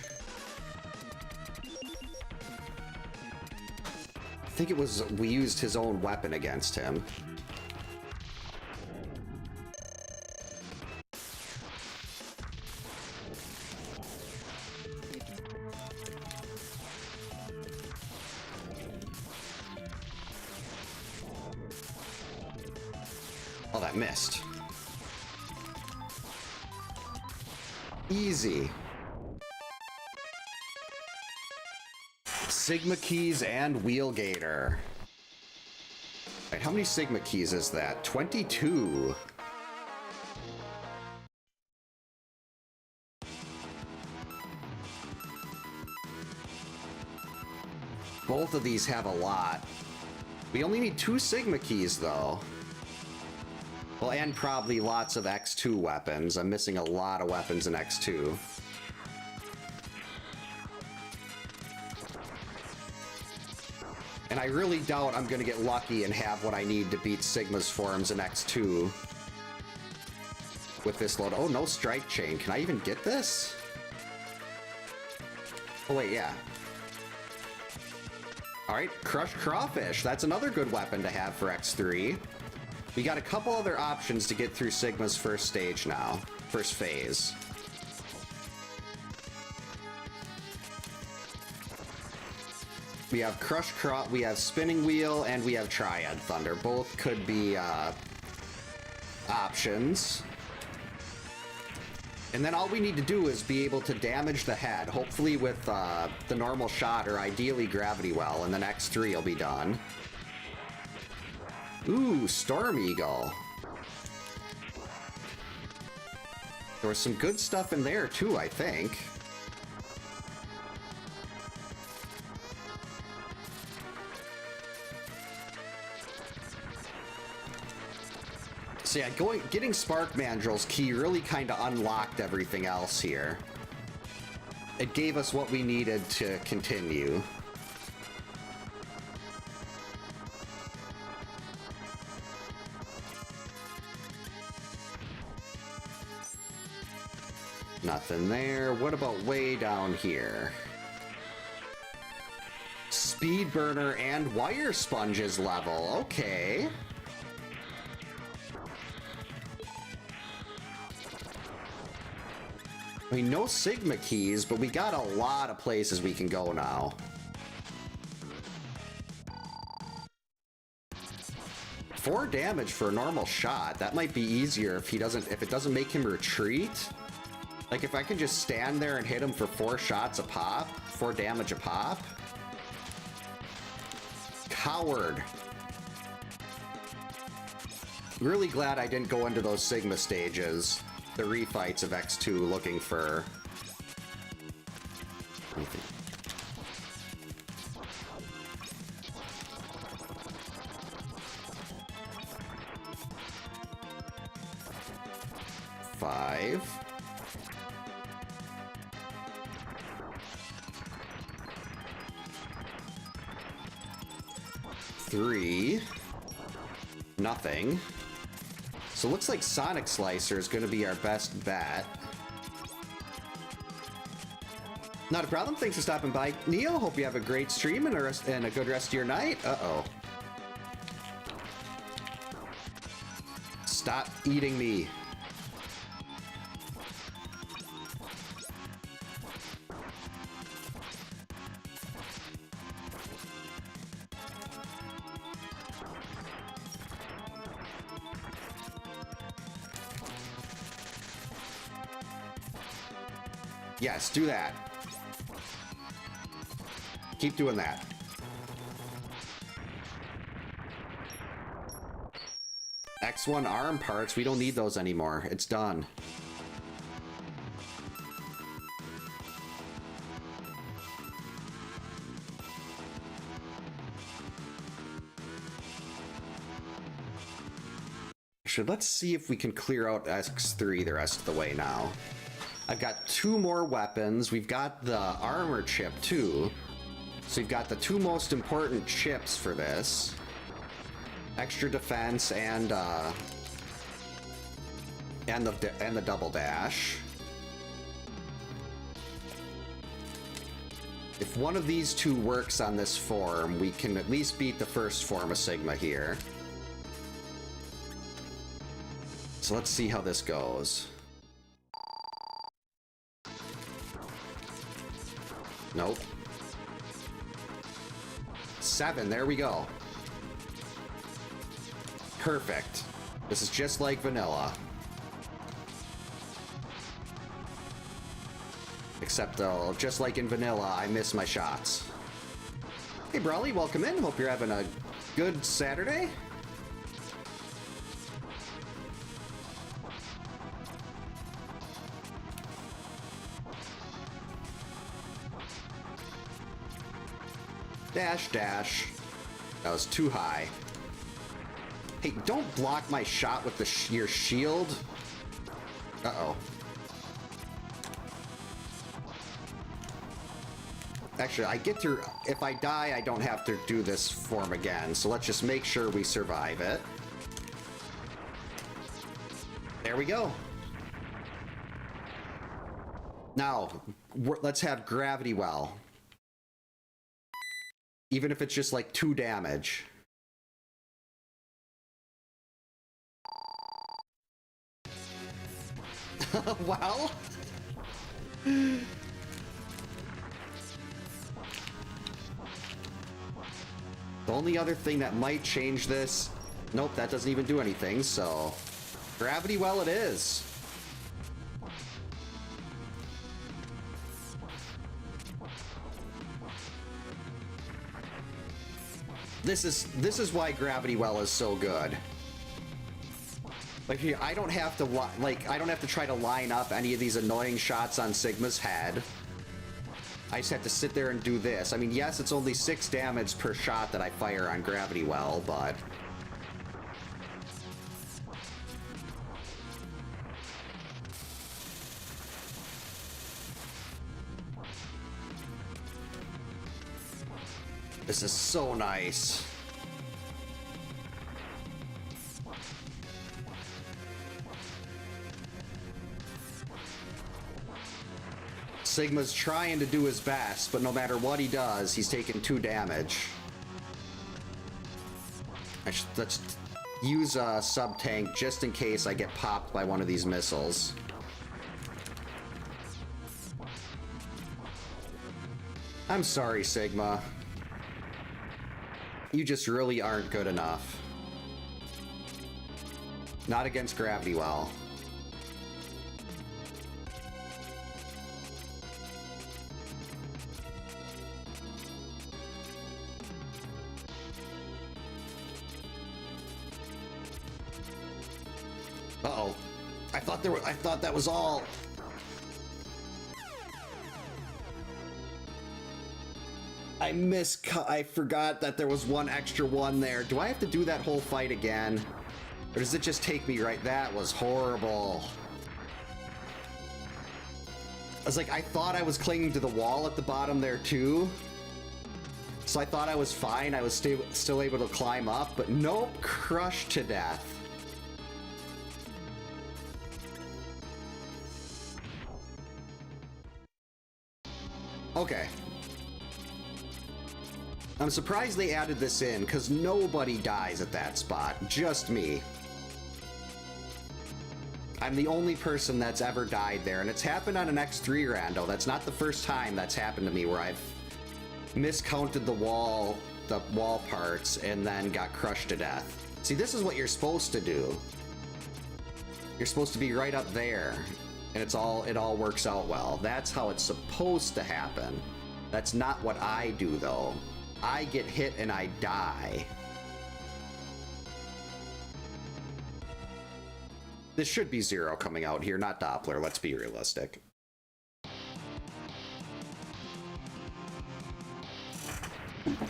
I think it was, we used his own weapon against him. Oh, that missed. Easy. Sigma keys and wheel gator. Right, how many Sigma keys is that? 22. Both of these have a lot. We only need 2 Sigma keys, though. Well, and probably lots of X2 weapons. I'm missing a lot of weapons in X2. And I really doubt I'm gonna get lucky and have what I need to beat Sigma's forms in X2. With this load. Oh, no strike chain. Can I even get this? Oh, wait, yeah. Alright, crushed crawfish. That's another good weapon to have for X3. We got a couple other options to get through Sigma's first stage now. First phase. We have we have Spinning Wheel, and we have Triad Thunder. Both could be options. And then all we need to do is be able to damage the head, hopefully with the normal shot, or ideally Gravity Well, and then X3 will be done. Ooh, Storm Eagle. There was some good stuff in there too, I think. So yeah, getting Spark Mandrill's key really kind of unlocked everything else here. It gave us what we needed to continue. Nothing there. What about way down here? Speed Burner and Wire Sponges level. Okay. I mean, no Sigma keys, but we got a lot of places we can go now. Four damage for a normal shot. That might be easier if it doesn't make him retreat. Like if I can just stand there and hit him for 4 shots a pop, 4 damage a pop. Coward. Really glad I didn't go into those Sigma stages. The refights of X2 looking for anything. Five. Three. Nothing. So it looks like Sonic Slicer is going to be our best bet. Not a problem. Thanks for stopping by, Neil. Hope you have a great stream and a good rest of your night. Uh-oh. Stop eating me. Yes, do that. Keep doing that. X1 arm parts, we don't need those anymore. It's done. Actually, let's see if we can clear out X3 the rest of the way now. I've got 2 more weapons. We've got the armor chip too. So we've got the 2 most important chips for this. Extra defense and the double dash. If one of these 2 works on this form, we can at least beat the first form of Sigma here. So let's see how this goes. Nope. 7, there we go. Perfect. This is just like vanilla. Except though, just like in vanilla, I miss my shots. Hey Brawly, welcome in. Hope you're having a good Saturday. Dash, dash. That was too high. Hey, don't block my shot with your shield. Uh-oh. Actually, I get to... If I die, I don't have to do this form again. So let's just make sure we survive it. There we go. Now, let's have Gravity Well. Even if it's just like 2 damage. Well... The only other thing that might change this... Nope, that doesn't even do anything, so... Gravity Well it is. This is why Gravity Well is so good. Like here, I don't have to try to line up any of these annoying shots on Sigma's head. I just have to sit there and do this. I mean, yes, it's only 6 damage per shot that I fire on Gravity Well, but... This is so nice. Sigma's trying to do his best, but no matter what he does, he's taking 2 damage. Let's use a sub-tank just in case I get popped by one of these missiles. I'm sorry, Sigma. You just really aren't good enough. Not against Gravity Well. Uh-oh. I thought that was all. I forgot that there was one extra one there. Do I have to do that whole fight again? Or does it just take me right? That was horrible. I was like, I thought I was clinging to the wall at the bottom there too. So I thought I was fine. I was still able to climb up, but nope, crushed to death. Okay. I'm surprised they added this in, because nobody dies at that spot. Just me. I'm the only person that's ever died there, and it's happened on an X3 rando. That's not the first time that's happened to me where I've miscounted the wall parts and then got crushed to death. See, this is what you're supposed to do. You're supposed to be right up there, and it all works out well. That's how it's supposed to happen. That's not what I do, though. I get hit and I die. This should be Zero coming out here, not Doppler. Let's be realistic.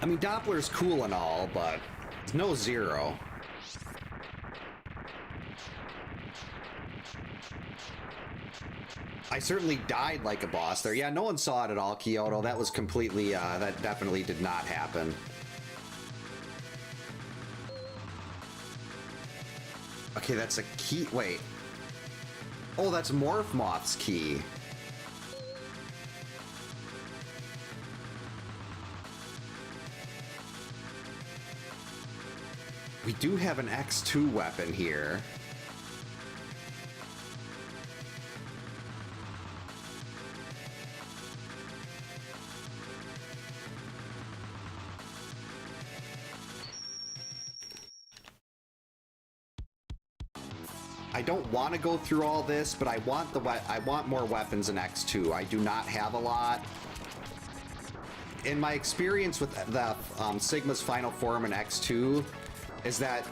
I mean, Doppler's cool and all, but no Zero. I certainly died like a boss there. Yeah, no one saw it at all, Kyoto. That was completely, that definitely did not happen. Okay, that's a key. Wait. Oh, that's Morph Moth's key. We do have an X2 weapon here. I don't want to go through all this, but I want more weapons in X2. I do not have a lot. In my experience with the Sigma's final form in X2, is that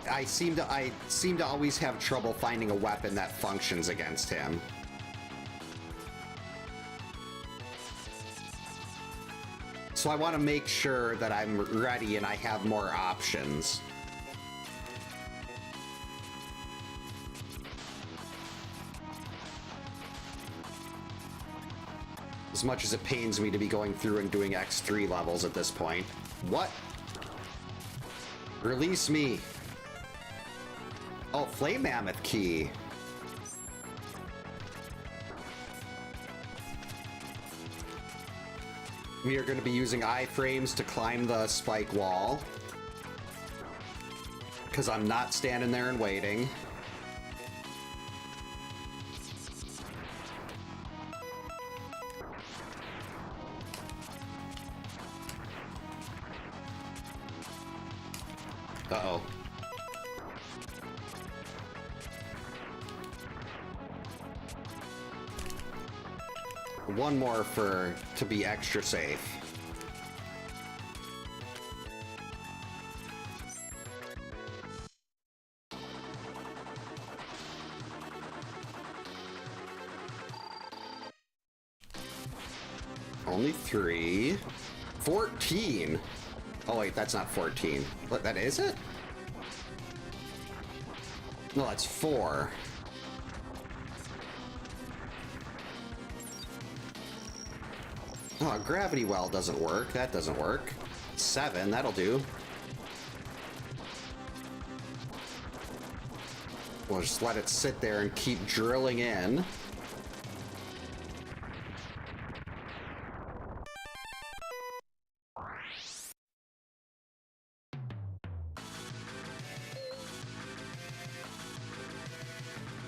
I seem to always have trouble finding a weapon that functions against him. So I want to make sure that I'm ready and I have more options. As much as it pains me to be going through and doing X3 levels at this point. What? Release me. Oh, Flame Mammoth key. We are going to be using iframes to climb the spike wall. Because I'm not standing there and waiting. Uh-oh. One more to be extra safe. Only 3. 14. Oh wait, that's not 14. What, that is it? No, that's 4. Oh, a gravity well doesn't work. That doesn't work. 7, that'll do. We'll just let it sit there and keep drilling in.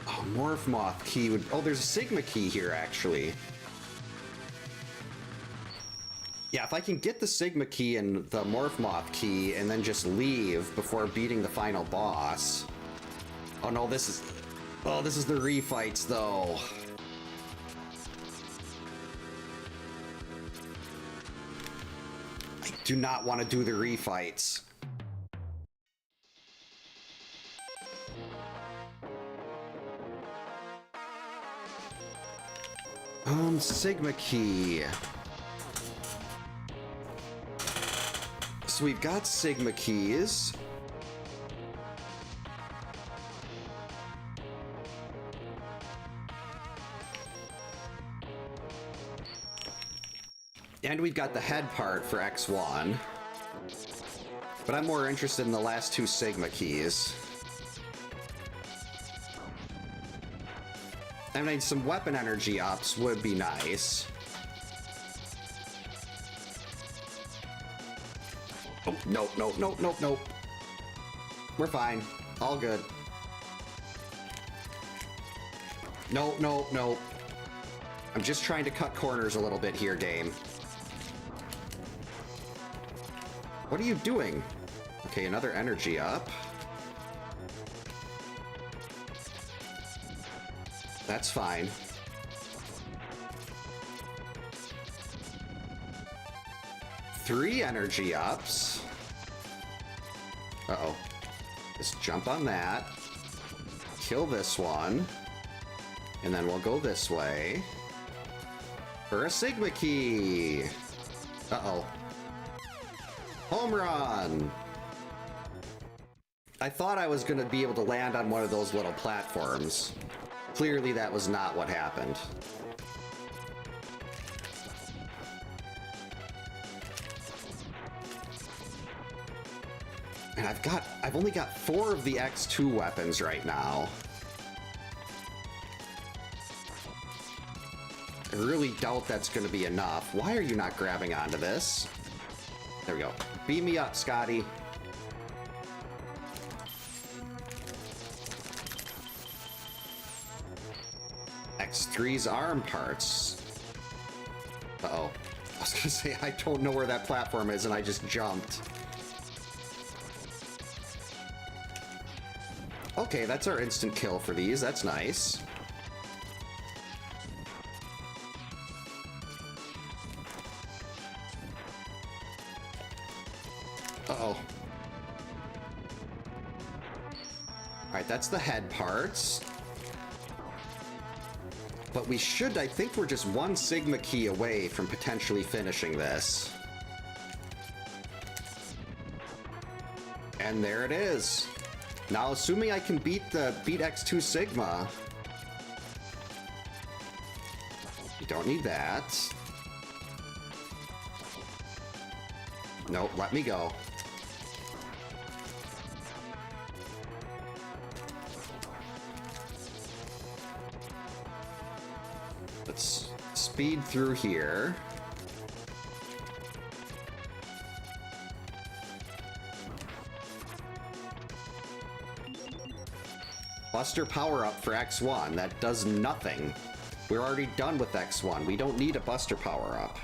Oh, Morph Moth key would... Oh, there's a Sigma key here, actually. Yeah, if I can get the Sigma key and the Morph Moth key and then just leave before beating the final boss. Oh no, this is... Oh, this is the refights, though. I do not want to do the refights. Sigma key. So we've got Sigma keys. And we've got the head part for X1. But I'm more interested in the last 2 Sigma keys. I mean, some weapon energy ups would be nice. Oh, nope, nope, nope, nope, nope. We're fine. All good. Nope, nope, nope. I'm just trying to cut corners a little bit here, game. What are you doing? Okay, another energy up. That's fine. Three energy ups. Uh-oh. Just jump on that. Kill this one. And then we'll go this way. For a Sigma key. Uh-oh. Home run! I thought I was going to be able to land on one of those little platforms. Clearly that was not what happened. And I've only got 4 of the X2 weapons right now. I really doubt that's going to be enough. Why are you not grabbing onto this? There we go. Beam me up, Scotty. X3's arm parts. Uh-oh. I was gonna say, I don't know where that platform is, and I just jumped. Okay, that's our instant kill for these. That's nice. Uh-oh. Alright, that's the head parts. But we should, I think we're just 1 Sigma key away from potentially finishing this. And there it is. Now, assuming I can beat X2 Sigma. You don't need that. Nope, let me go. Let's speed through here. Buster power-up for X1. That does nothing. We're already done with X1. We don't need a Buster power-up.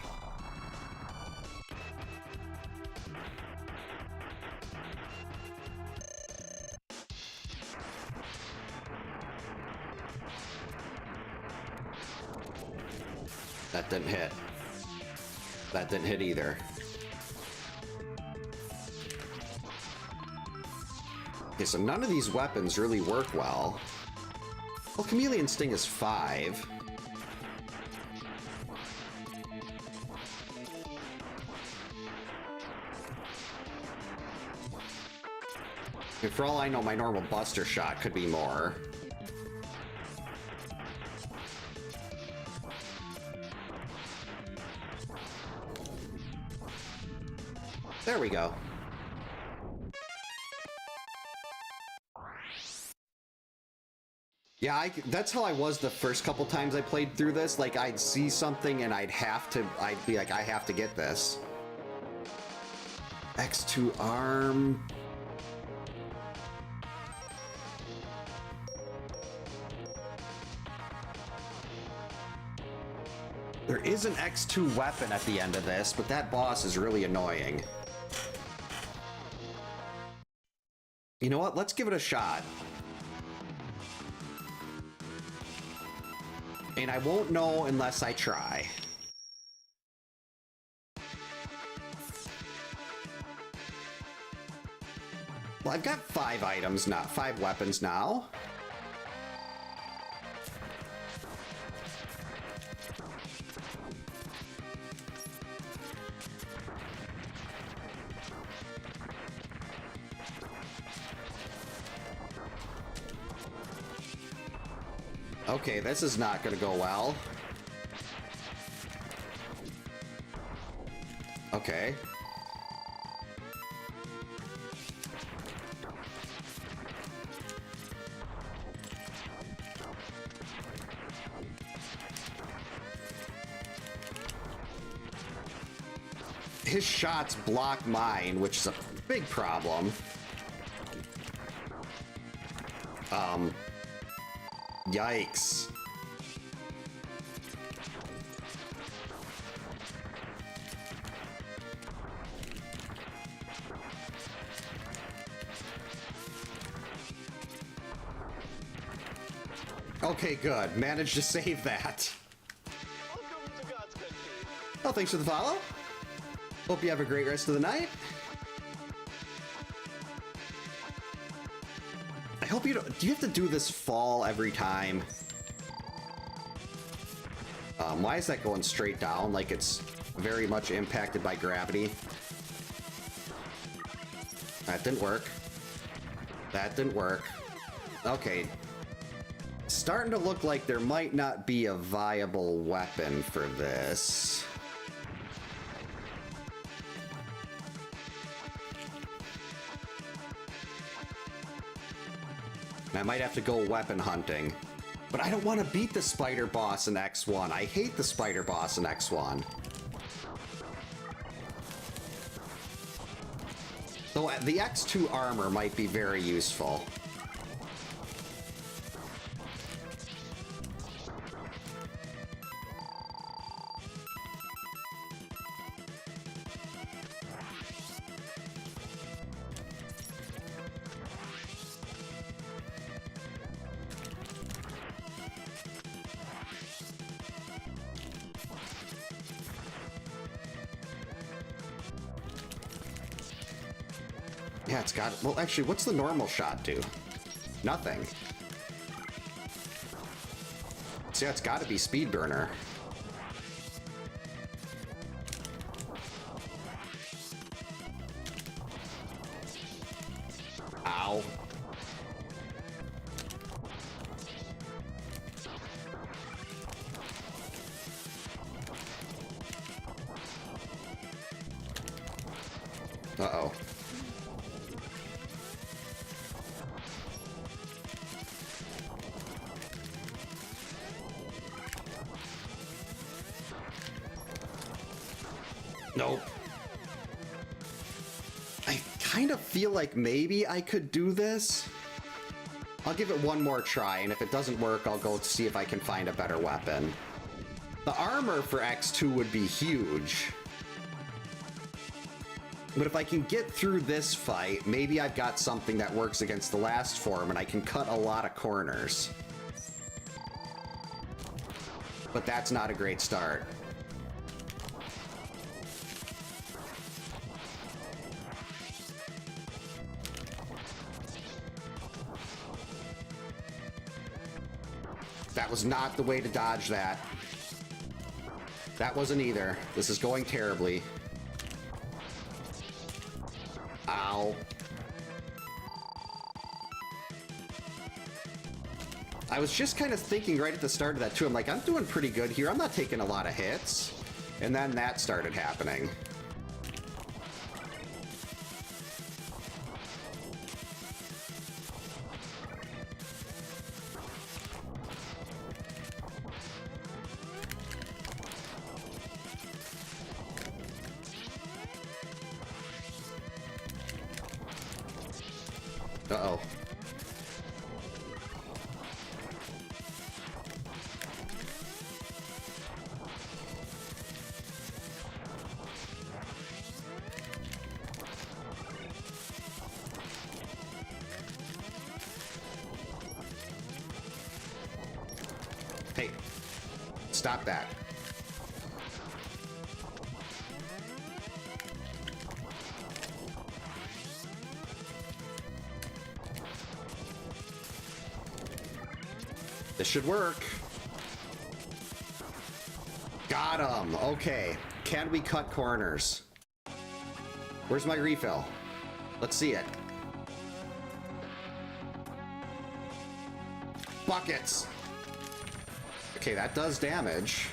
That didn't hit. That didn't hit either. Okay, so none of these weapons really work well. Well, Chameleon Sting is 5. And for all I know, my normal Buster Shot could be more. There we go. Yeah, that's how I was the first couple times I played through this. Like, I'd see something and I'd be like, I have to get this. X2 arm. There is an X2 weapon at the end of this, but that boss is really annoying. You know what? Let's give it a shot. And I won't know unless I try. Well, I've got 5 items, not 5 weapons now. Okay, this is not gonna go well. Okay. His shots block mine, which is a big problem. Yikes. Okay, good. Managed to save that. Well, thanks for the follow. Hope you have a great rest of the night. I hope you don't... Do you have to do this fall every time? Why is that going straight down? Like it's very much impacted by gravity. That didn't work. That didn't work. Okay. Starting to look like there might not be a viable weapon for this. I might have to go weapon hunting. But I don't want to beat the spider boss in X1. I hate the spider boss in X1. So the X2 armor might be very useful. Yeah, it's got... Well, actually, what's the normal shot do? Nothing. So yeah, it's got to be Speed Burner. Ow. Uh-oh. Nope. I kind of feel like maybe I could do this. I'll give it one more try, and if it doesn't work, I'll go see if I can find a better weapon. The armor for X2 would be huge. But if I can get through this fight, maybe I've got something that works against the last form, and I can cut a lot of corners. But that's not a great start. That was not the way to dodge that. That wasn't either. This is going terribly. Ow. I was just kind of thinking right at the start of that too. I'm like, I'm doing pretty good here. I'm not taking a lot of hits. And then that started happening. Uh-oh. Hey, stop that. This should work. Got him. Okay. Can we cut corners? Where's my refill? Let's see it. Buckets. Okay, that does damage.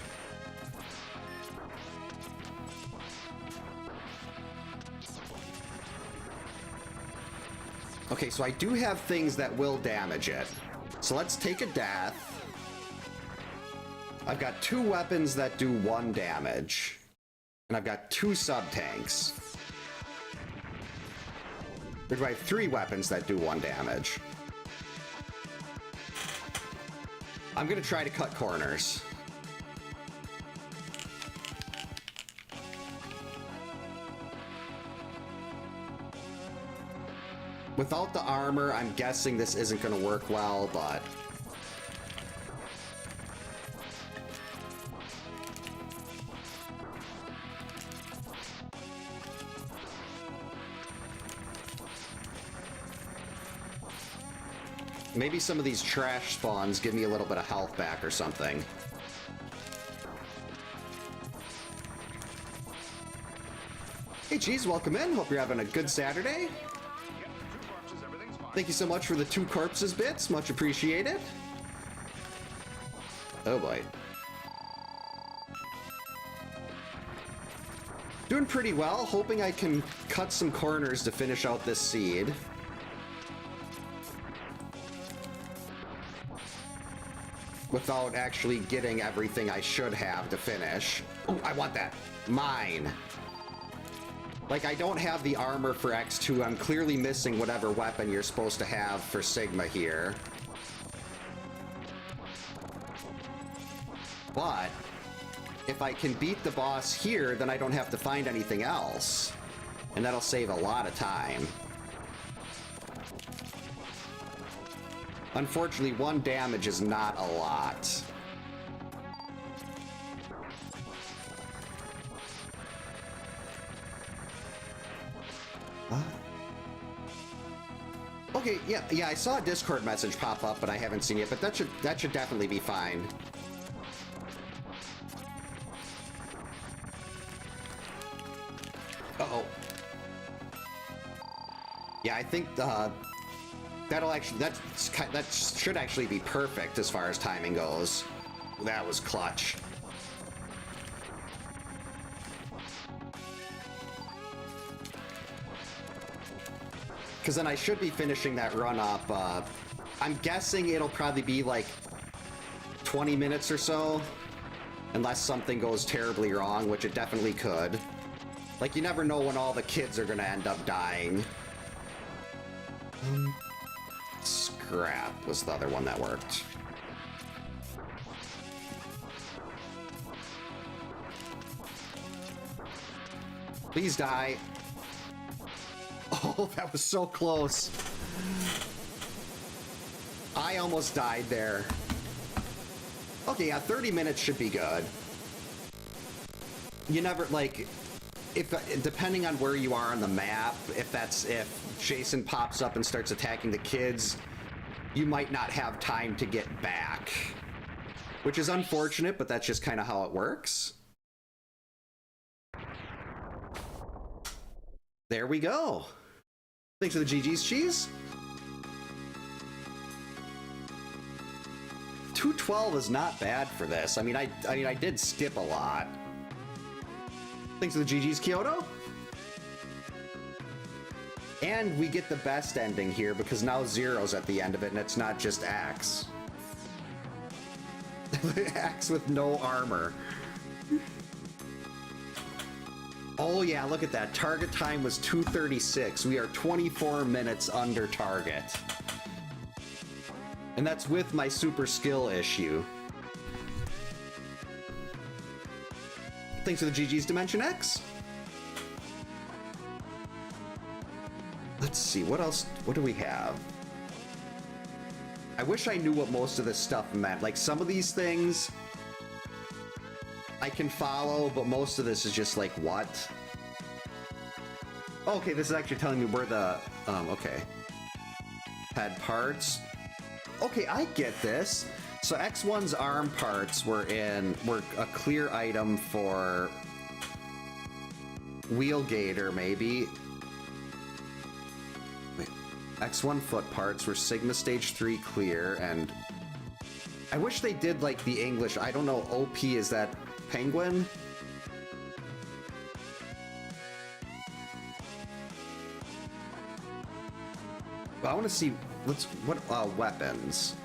Okay, so I do have things that will damage it. So let's take a death. I've got 2 weapons that do 1 damage. And I've got 2 sub-tanks. Or do I have 3 weapons that do 1 damage? I'm gonna try to cut corners. Without the armor, I'm guessing this isn't gonna work well, but... maybe some of these trash spawns give me a little bit of health back or something. Hey, geez, welcome in. Hope you're having a good Saturday. Thank you so much for the 2 corpses bits. Much appreciated. Oh, boy. Doing pretty well. Hoping I can cut some corners to finish out this seed. Without actually getting everything I should have to finish. Oh, I want that. Mine. Like, I don't have the armor for X2. I'm clearly missing whatever weapon you're supposed to have for Sigma here. But if I can beat the boss here, then I don't have to find anything else. And that'll save a lot of time. Unfortunately, 1 damage is not a lot. Okay, yeah, I saw a Discord message pop up, but I haven't seen it, but that should definitely be fine. Uh-oh. Yeah, I think that should actually be perfect as far as timing goes. That was clutch. Because then I should be finishing that run up. I'm guessing it'll probably be like 20 minutes or so. Unless something goes terribly wrong, which it definitely could. Like, you never know when all the kids are gonna end up dying. Scrap was the other one that worked. Please die. Oh, that was so close. I almost died there. Okay, yeah, 30 minutes should be good. You never, like, if depending on where you are on the map, if Jason pops up and starts attacking the kids, you might not have time to get back. Which is unfortunate, but that's just kind of how it works. There we go. Thanks for the GG's cheese. 212 is not bad for this. I mean, I did skip a lot. Thanks for the GG's Kyoto. And we get the best ending here because now Zero's at the end of it and it's not just Axe. Axe with no armor. Oh yeah, look at that. Target time was 2:36. We are 24 minutes under target. And that's with my super skill issue. Thanks for the GG's Dimension X. Let's see, what else? What do we have? I wish I knew what most of this stuff meant. Like, some of these things I can follow, but most of this is just like, what? Okay, this is actually telling me where the, okay. Head parts. Okay, I get this. So X1's arm parts were a clear item for Wheelgator, maybe. Wait, X1 foot parts were Sigma Stage 3 clear, and I wish they did like the English. I don't know, OP, is that Penguin? I want to see, what weapons?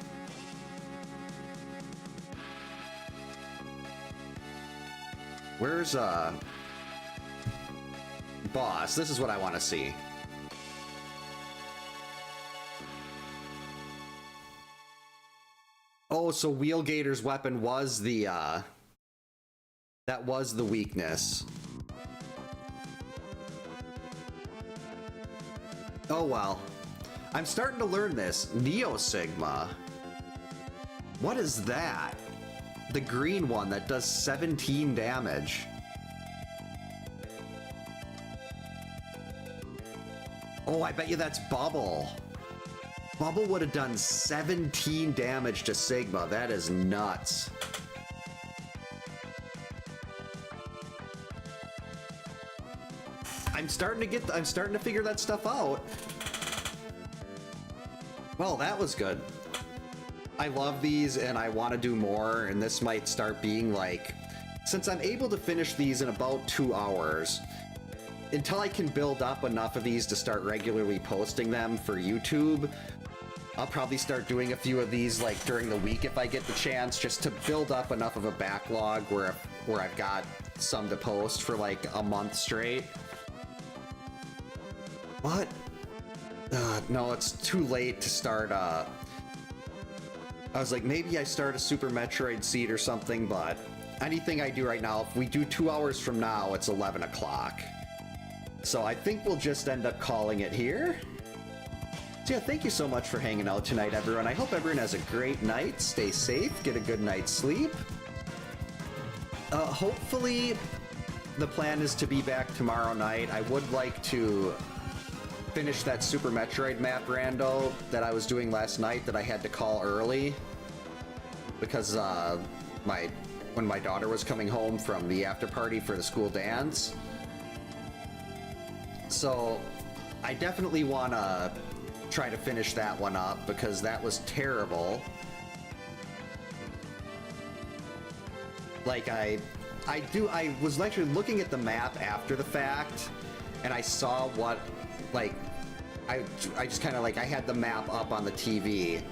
Where's, boss? This is what I want to see. Oh, so Wheelgator's weapon was the, that was the weakness. Oh, well. I'm starting to learn this. Neo Sigma. What is that? The green one that does 17 damage. Oh, I bet you that's Bubble. Bubble would have done 17 damage to Sigma. That is nuts. I'm starting to figure that stuff out. Well, that was good. I love these and I want to do more, and this might start being like, since I'm able to finish these in about 2 hours, until I can build up enough of these to start regularly posting them for YouTube, I'll probably start doing a few of these like during the week if I get the chance, just to build up enough of a backlog where I've got some to post for like a month straight. What? No, it's too late to start, I was like, maybe I start a Super Metroid seed or something, but anything I do right now, if we do 2 hours from now, it's 11 o'clock. So I think we'll just end up calling it here. So yeah, thank you so much for hanging out tonight, everyone. I hope everyone has a great night. Stay safe, get a good night's sleep. Hopefully the plan is to be back tomorrow night. I would like to finish that Super Metroid map rando that I was doing last night that I had to call early because when my daughter was coming home from the after party for the school dance. So I definitely want to try to finish that one up because that was terrible. Like I was actually looking at the map after the fact and I saw what, like, I just kind of like, I had the map up on the TV,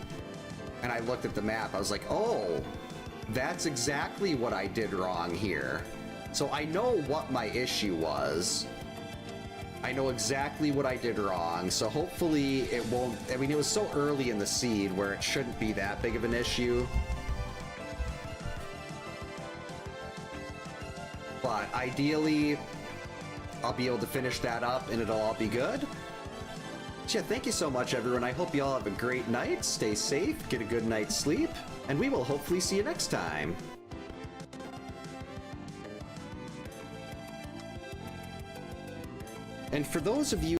and I looked at the map. I was like, oh, that's exactly what I did wrong here. So I know what my issue was. I know exactly what I did wrong, so hopefully it won't... I mean, it was so early in the seed where it shouldn't be that big of an issue. But ideally, I'll be able to finish that up and it'll all be good. So yeah, thank you so much, everyone. I hope you all have a great night. Stay safe, get a good night's sleep, and we will hopefully see you next time. And for those of you